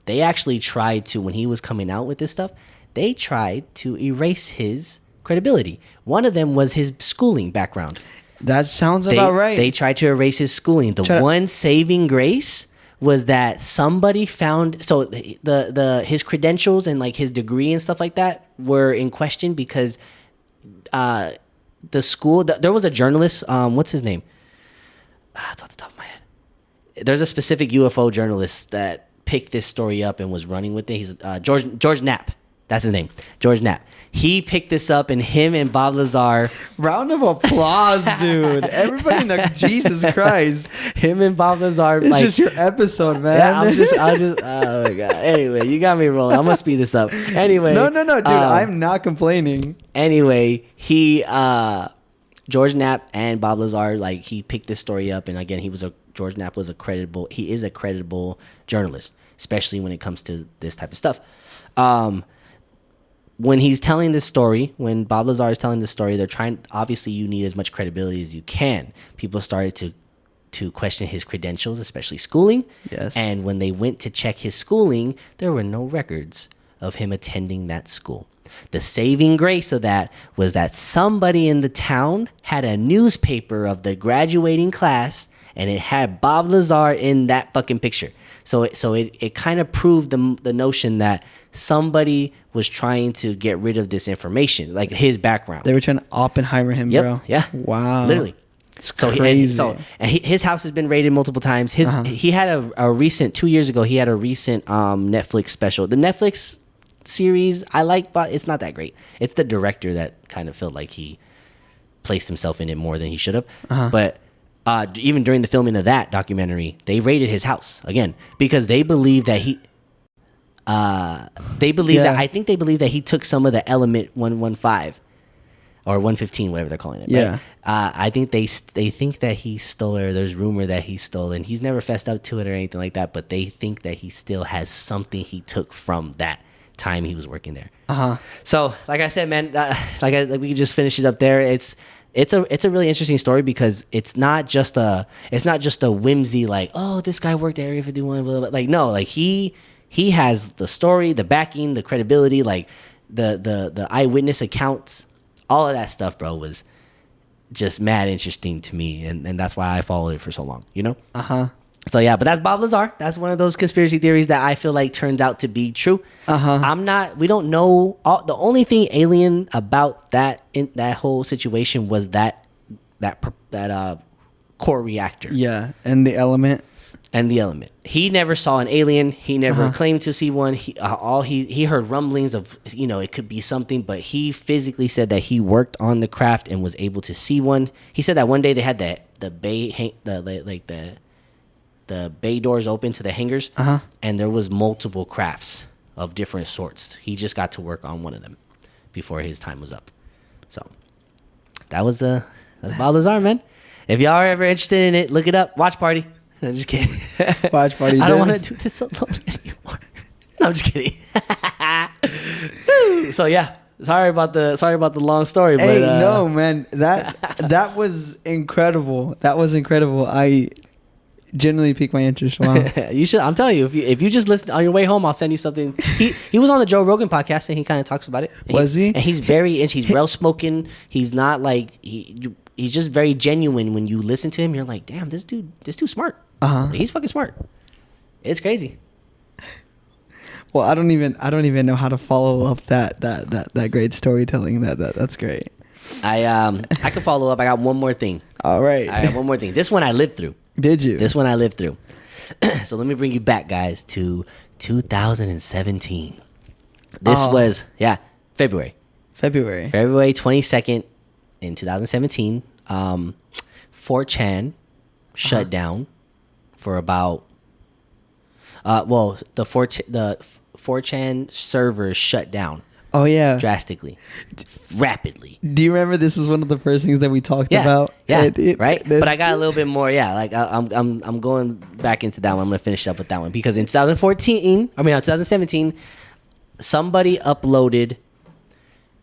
Speaker 1: They actually tried to, when he was coming out with this stuff, they tried to erase his credibility. One of them was his schooling background.
Speaker 2: That sounds about right.
Speaker 1: They tried to erase his schooling. One saving grace was that somebody found, so his credentials and like his degree and stuff like that were in question because the school, there was a journalist, what's his name? It's off the top of my head. There's a specific UFO journalist that picked this story up and was running with it. He's George Knapp. That's his name, George Knapp. He picked this up, and him and Bob Lazar.
Speaker 2: Round of applause, dude! Everybody in the Jesus Christ.
Speaker 1: Him and Bob Lazar.
Speaker 2: It's just your episode, man.
Speaker 1: Yeah, I'll just. Oh my god. Anyway, you got me rolling. I'm gonna speed this up. Anyway.
Speaker 2: No, dude. I'm not complaining.
Speaker 1: Anyway, George Knapp and Bob Lazar, like, he picked this story up, and again, George Knapp was he is a credible journalist, especially when it comes to this type of stuff. When he's telling this story, when Bob Lazar is telling this story, they're trying, obviously you need as much credibility as you can. People started to question his credentials, especially schooling.
Speaker 2: Yes.
Speaker 1: And when they went to check his schooling, there were no records of him attending that school. The saving grace of that was that somebody in the town had a newspaper of the graduating class, and it had Bob Lazar in that fucking picture. So it kind of proved the notion that somebody was trying to get rid of this information, like his background.
Speaker 2: They were trying to Oppenheimer him, bro.
Speaker 1: Yeah.
Speaker 2: Wow.
Speaker 1: Literally.
Speaker 2: It's crazy.
Speaker 1: His house has been raided multiple times. He had a recent 2 years ago. He had a recent Netflix special. The Netflix series I like, but it's not that great. It's the director that kind of felt like he placed himself in it more than he should have. But even during the filming of that documentary, they raided his house again because they believe that he. They believe that I think they believe that he took some of the element 115 or 115, whatever they're calling it.
Speaker 2: Yeah.
Speaker 1: Right? I think they think that he stole, or there's rumor that he stole, and he's never fessed up to it or anything like that. But they think that he still has something he took from that time he was working there. So, like I said, man, like we can just finish it up there. It's a really interesting story because it's not just a whimsy like, oh, this guy worked at Area 51, blah, blah, blah. Like, no, like he has the story, the backing, the credibility, like the eyewitness accounts, all of that stuff, bro, was just mad interesting to me, and that's why I followed it for so long, you know? So yeah, but that's Bob Lazar. That's one of those conspiracy theories that I feel like turns out to be true. We don't know the only thing alien about that whole situation was that core reactor.
Speaker 2: Yeah, and the element.
Speaker 1: He never saw an alien. He never claimed to see one. He heard rumblings of, it could be something, but he physically said that he worked on the craft and was able to see one. He said that one day they had the bay doors open to the hangars, and there was multiple crafts of different sorts. He just got to work on one of them before his time was up. So that's Bob Lazar, man. If y'all are ever interested in it, look it up. Watch Party. I'm just kidding.
Speaker 2: Watch Party.
Speaker 1: I don't want to do this alone anymore. No, I'm just kidding. So yeah, sorry about the long story.
Speaker 2: Hey,
Speaker 1: but,
Speaker 2: no, man, that was incredible. That was incredible. I genuinely piqued my interest. Wow.
Speaker 1: You should. I'm telling you, if you just listen on your way home, I'll send you something. He was on the Joe Rogan podcast and he kind of talks about it.
Speaker 2: Was he?
Speaker 1: And he's he's well spoken. He's not like he's just very genuine. When you listen to him, you're like, damn, this dude's smart. He's fucking smart. It's crazy.
Speaker 2: Well, I don't even know how to follow up that great storytelling. That's great.
Speaker 1: I can follow up. I got one more thing.
Speaker 2: All right.
Speaker 1: I got one more thing. This one I lived through.
Speaker 2: Did you?
Speaker 1: This one I lived through. So let me bring you back, guys, to 2017. This was February 22nd in 2017. 4chan shut down for about the 4chan servers shut down.
Speaker 2: Oh yeah,
Speaker 1: drastically, rapidly.
Speaker 2: Do you remember this was one of the first things that we talked about?
Speaker 1: Yeah, right. But I got a little bit more. Yeah, like I'm going back into that one. I'm gonna finish up with that one because in 2017, somebody uploaded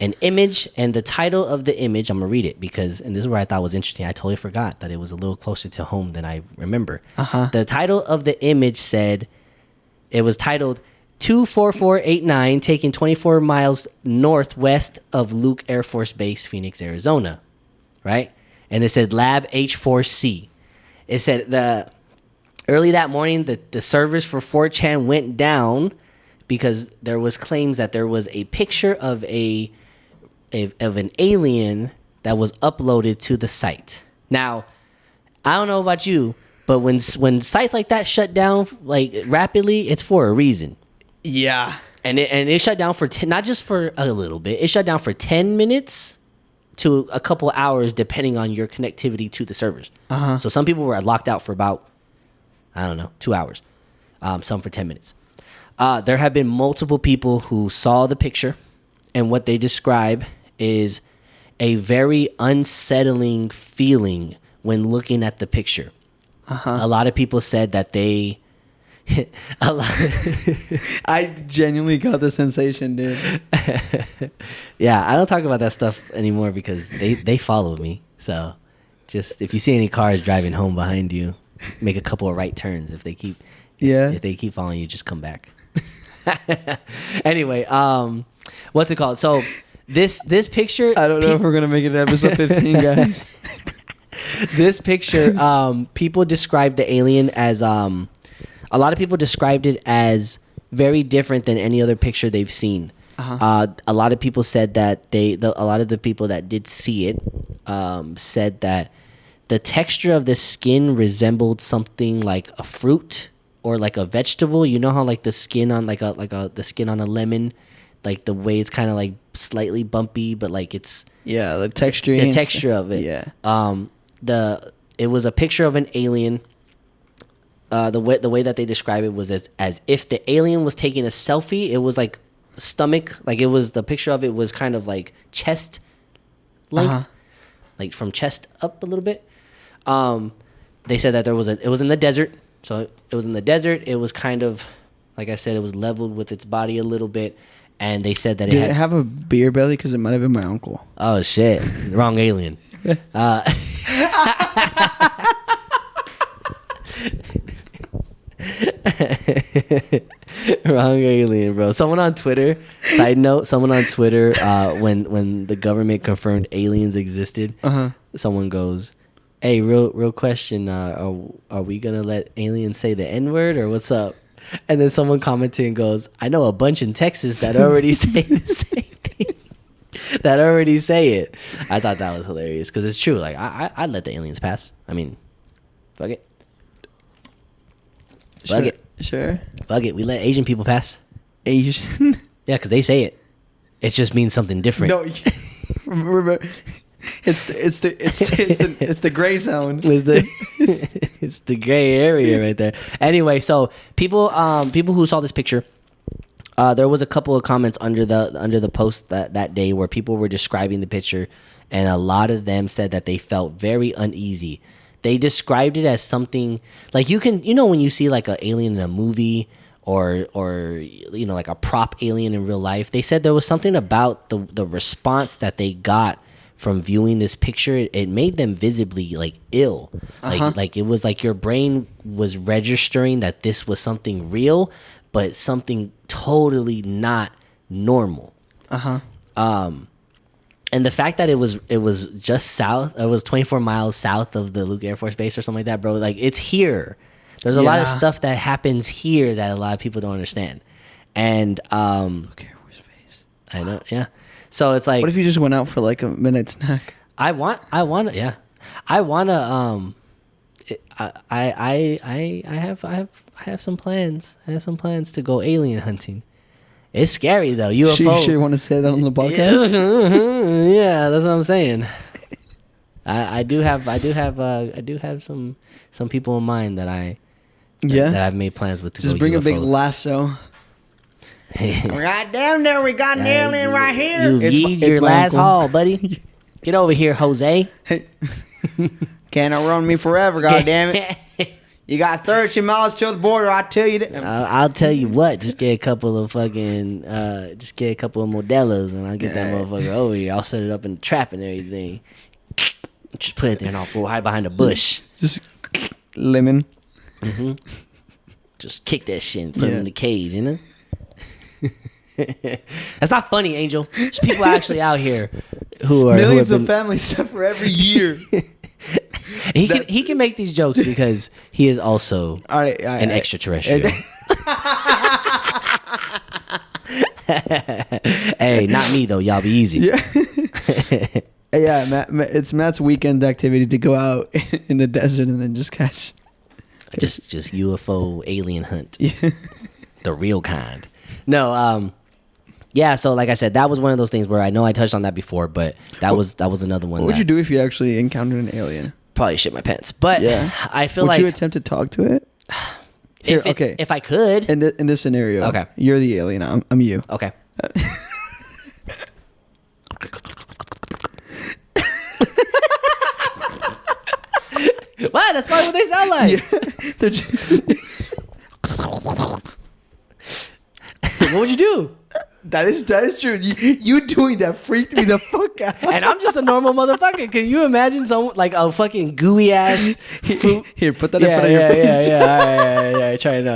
Speaker 1: an image, and the title of the image, I'm gonna read it and this is where I thought was interesting. I totally forgot that it was a little closer to home than I remember. The title of the image it was titled 24489, taken 24 miles northwest of Luke Air Force Base, Phoenix, Arizona, right? And it said Lab H4C. It said early that morning the servers for 4chan went down because there was claims that there was a picture of an alien that was uploaded to the site. Now, I don't know about you, but when sites like that shut down like rapidly, it's for a reason.
Speaker 2: Yeah.
Speaker 1: And it shut down for not just for a little bit. It shut down for 10 minutes to a couple hours, depending on your connectivity to the servers. So some people were locked out for about, 2 hours. Some for 10 minutes. There have been multiple people who saw the picture, and what they describe is a very unsettling feeling when looking at the picture. A lot of people said that they...
Speaker 2: I genuinely got the sensation, dude.
Speaker 1: Yeah, I don't talk about that stuff anymore because they follow me. So just if you see any cars driving home behind you, make a couple of right turns. If they keep following you, just come back. Anyway, what's it called? So this picture,
Speaker 2: I don't know if we're gonna make it to episode 15, guys.
Speaker 1: This picture, people describe the alien as a lot of people described it as very different than any other picture they've seen. A lot of people said that a lot of the people that did see it said that the texture of the skin resembled something like a fruit or like a vegetable. You know how like the skin on the skin on a lemon like the way it's kind of like slightly bumpy, but like it's
Speaker 2: Yeah, the texture.
Speaker 1: the texture of it.
Speaker 2: Yeah.
Speaker 1: It was a picture of an alien. The way that they describe it was as if the alien was taking a selfie. It was like stomach, like it was, the picture of it was kind of like chest length, like from chest up a little bit. They said that it was in the desert. So it was in the desert. It was kind of, like I said, it was leveled with its body a little bit. And they said that
Speaker 2: Did it have a beer belly? Because it might have been my uncle.
Speaker 1: Oh shit! Wrong alien. Wrong alien, bro. Someone on Twitter. Side note: someone on Twitter, when the government confirmed aliens existed, someone goes, "Hey, real question. Are we gonna let aliens say the N-word or what's up?" And then someone commented and goes, "I know a bunch in Texas that already say the same thing. That already say it." I thought that was hilarious because it's true. Like I'd let the aliens pass. I mean, fuck it. Fuck it.
Speaker 2: Sure.
Speaker 1: Fuck it. We let Asian people pass.
Speaker 2: Asian.
Speaker 1: Yeah, because they say it. It just means something different.
Speaker 2: No. Remember, it's the gray zone.
Speaker 1: It's the gray area right there. Anyway, so people who saw this picture, there was a couple of comments under the post that day where people were describing the picture, and a lot of them said that they felt very uneasy. They described it as something like when you see like an alien in a movie or like a prop alien in real life. They said there was something about the response that they got from viewing this picture. It made them visibly like ill. Like it was like your brain was registering that this was something real, but something totally not normal. And the fact that it was just south, it was 24 miles south of the Luke Air Force Base or something like that, bro. Like it's here. There's a lot of stuff that happens here that a lot of people don't understand. And
Speaker 2: Luke Air Force Base.
Speaker 1: I know, yeah. So it's like,
Speaker 2: what if you just went out for like a midnight snack?
Speaker 1: I have some plans. I have some plans to go alien hunting. It's scary though. UFO.
Speaker 2: You sure want to say that on the podcast?
Speaker 1: Yeah, that's what I'm saying. I do have some people in mind that I've made plans with to
Speaker 2: just
Speaker 1: go
Speaker 2: bring
Speaker 1: UFO.
Speaker 2: a big lasso.
Speaker 3: Right down there, we got an alien right here.
Speaker 1: You've yeed your last haul, buddy. Get over here, Jose.
Speaker 2: Hey.
Speaker 3: Can't outrun me forever, goddammit. You got 30 miles to the border, I tell you that.
Speaker 1: I'll tell you what. Just get a couple of fucking, Modelos, and I'll get that motherfucker over here. I'll set it up in the trap and everything. Just put it there and I'll go hide behind a bush.
Speaker 2: Just lemon.
Speaker 1: Just kick that shit and put him in the cage, you know? That's not funny, Angel. There's people actually out here who are
Speaker 2: millions of families suffer every year.
Speaker 1: He can make these jokes because he is also an extraterrestrial. Hey, not me though. Y'all be easy.
Speaker 2: Yeah, it's Matt's weekend activity to go out in the desert and then just catch.
Speaker 1: Just UFO alien hunt.
Speaker 2: Yeah.
Speaker 1: The real kind. No, yeah, so like I said, that was one of those things where I know I touched on that before, but that was another one.
Speaker 2: What would you do if you actually encountered an alien?
Speaker 1: Probably shit my pants. But
Speaker 2: yeah.
Speaker 1: I feel
Speaker 2: would
Speaker 1: like...
Speaker 2: you attempt to talk to it?
Speaker 1: If I could.
Speaker 2: In this scenario.
Speaker 1: Okay.
Speaker 2: You're the alien. I'm you.
Speaker 1: Okay. What? That's probably what they sound like.
Speaker 2: Yeah. They're
Speaker 1: What would you do?
Speaker 2: That is true. You doing that freaked me the fuck out.
Speaker 1: And I'm just a normal motherfucker. Can you imagine someone like a fucking gooey ass fruit?
Speaker 2: Here, put that in front of your face.
Speaker 1: Yeah. Try it now.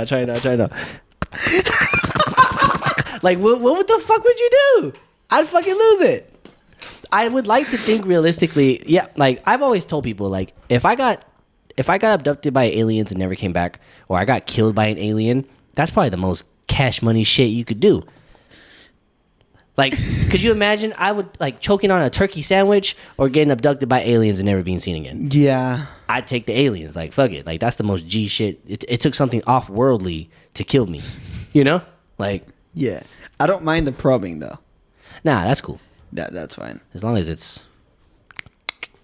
Speaker 1: Like, what the fuck would you do? I'd fucking lose it. I would like to think realistically. Yeah, like I've always told people, like if I got abducted by aliens and never came back, or I got killed by an alien, that's probably the most cash money shit you could do. Like, could you imagine I would like choking on a turkey sandwich or getting abducted by aliens and never being seen again?
Speaker 2: Yeah.
Speaker 1: I'd take the aliens. Like, fuck it. Like, that's the most G shit. It took something off-worldly to kill me. You know? Like,
Speaker 2: Yeah. I don't mind the probing though.
Speaker 1: Nah, that's cool.
Speaker 2: That's fine.
Speaker 1: As long as it's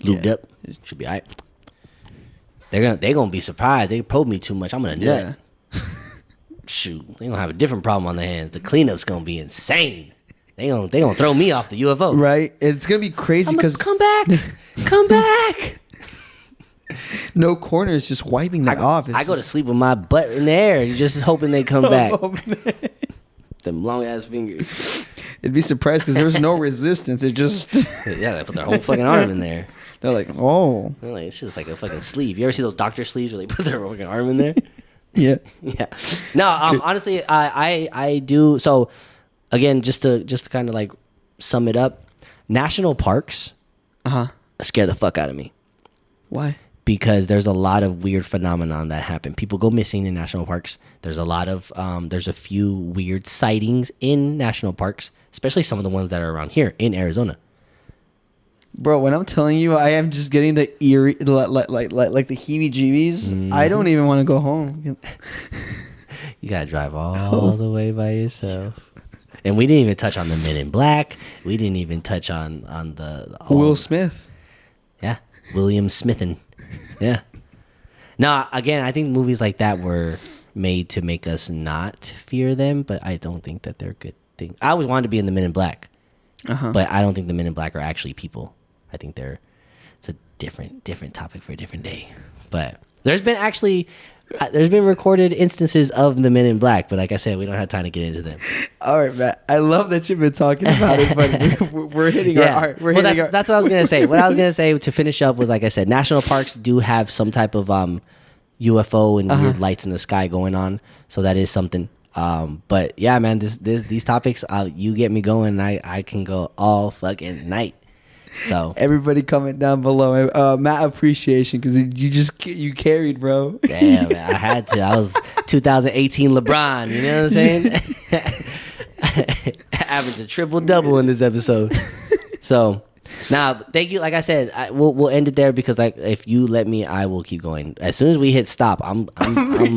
Speaker 1: lubed
Speaker 2: Yeah.
Speaker 1: up, it should be alright. They're gonna be surprised. They probe me too much. I'm gonna nut. Shoot, they gonna have a different problem on their hands. The cleanup's gonna be insane. They gonna throw me off the UFO.
Speaker 2: Right? It's gonna be crazy
Speaker 1: I'm
Speaker 2: because
Speaker 1: come back, come back.
Speaker 2: no corners, just wiping that off. It's
Speaker 1: I go to
Speaker 2: just-
Speaker 1: sleep with my butt in the air, just hoping they come back. Them long ass fingers.
Speaker 2: It'd be surprised because there's no resistance. It just
Speaker 1: Yeah, they put their whole fucking arm in there.
Speaker 2: they're like, oh
Speaker 1: They're like, it's just like a fucking sleeve. You ever see those doctor sleeves where they put their fucking arm in there?
Speaker 2: yeah.
Speaker 1: Yeah. No, honestly, I do. So again, just to kind of like sum it up, national parks scare the fuck out of me
Speaker 2: Why?
Speaker 1: because there's a lot of weird phenomenon that happen. People go missing in national parks. There's a lot of there's a few weird sightings in national parks, especially some of the ones that are around here in Arizona.
Speaker 2: Bro, when I'm telling you, I am just getting the eerie, like the heebie-jeebies. I don't even want to go home.
Speaker 1: You gotta drive all the way by yourself. And we didn't even touch on the Men in Black. We didn't even touch on the
Speaker 2: Will Smith.
Speaker 1: Yeah, William Smithen. Yeah. No, again, I think movies like that were made to make us not fear them, but I don't think that they're good things. I always wanted to be in the Men in Black, but I don't think the Men in Black are actually people. I think it's a different topic for a different day. But there's been recorded instances of the Men in Black, but like I said, we don't have time to get into them.
Speaker 2: All right, Matt. I love that you've been talking about it, but we're hitting our. We're
Speaker 1: Well,
Speaker 2: hitting our.
Speaker 1: that's what I was gonna say. What I was gonna say to finish up was, like I said, national parks do have some type of UFO and weird lights in the sky going on, so that is something. But yeah, man, these topics, you get me going. I can go all fucking night. So
Speaker 2: Everybody comment down below. Matt appreciation because you carried, bro.
Speaker 1: damn, man, I had to. I was 2018 LeBron. You know what I'm saying? Averaged a triple double in this episode. So now, thank you. Like I said, we'll end it there because like if you let me, I will keep going. As soon as we hit stop,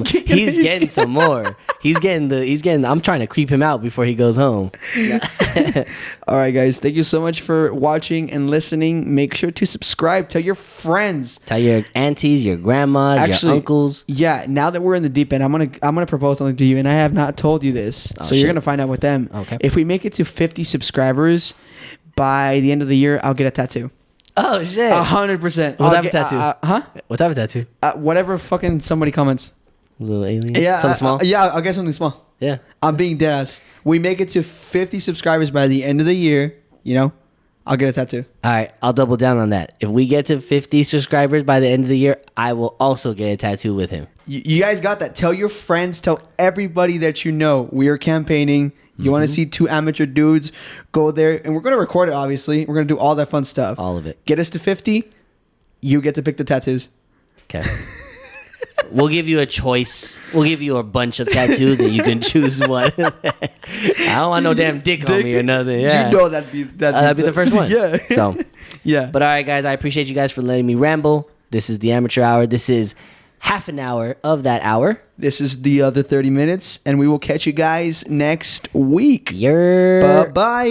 Speaker 1: he's getting some more. He's getting. I'm trying to creep him out before he goes home.
Speaker 2: All right, guys. Thank you so much for watching and listening. Make sure to subscribe. Tell your friends.
Speaker 1: Tell your aunties, your grandmas, your uncles.
Speaker 2: Yeah. Now that we're in the deep end, I'm gonna propose something to you, and I have not told you this, so
Speaker 1: shit.
Speaker 2: you're gonna find out with them.
Speaker 1: Okay.
Speaker 2: If we make it to 50 subscribers by the end of the year, I'll get a tattoo.
Speaker 1: Oh shit!
Speaker 2: 100%.
Speaker 1: What type of tattoo?
Speaker 2: Huh?
Speaker 1: What type of tattoo?
Speaker 2: Whatever fucking somebody comments.
Speaker 1: Little alien?
Speaker 2: Yeah.
Speaker 1: Something small?
Speaker 2: Yeah. I'll get something small.
Speaker 1: Yeah.
Speaker 2: I'm being dead ass. We make it to 50 subscribers by the end of the year, I'll get a tattoo.
Speaker 1: All right, I'll double down on that. If we get to 50 subscribers by the end of the year, I will also get a tattoo with him.
Speaker 2: You guys got that. Tell your friends, tell everybody that you know. We are campaigning. You want to see two amateur dudes go there, and we're going to record it, obviously. We're going to do all that fun stuff.
Speaker 1: All of it.
Speaker 2: Get us to 50, you get to pick the tattoos.
Speaker 1: Okay. We'll give you a choice. We'll give you a bunch of tattoos, and you can choose one. I don't want no damn dick on me or nothing. Yeah.
Speaker 2: You know that'd be
Speaker 1: the first one.
Speaker 2: Yeah.
Speaker 1: So,
Speaker 2: yeah.
Speaker 1: but all right, guys, I appreciate you guys for letting me ramble. This is the Amateur Hour. This is half an hour of that hour.
Speaker 2: This is the other 30 minutes, and we will catch you guys next week.
Speaker 1: You're
Speaker 2: Bye-bye.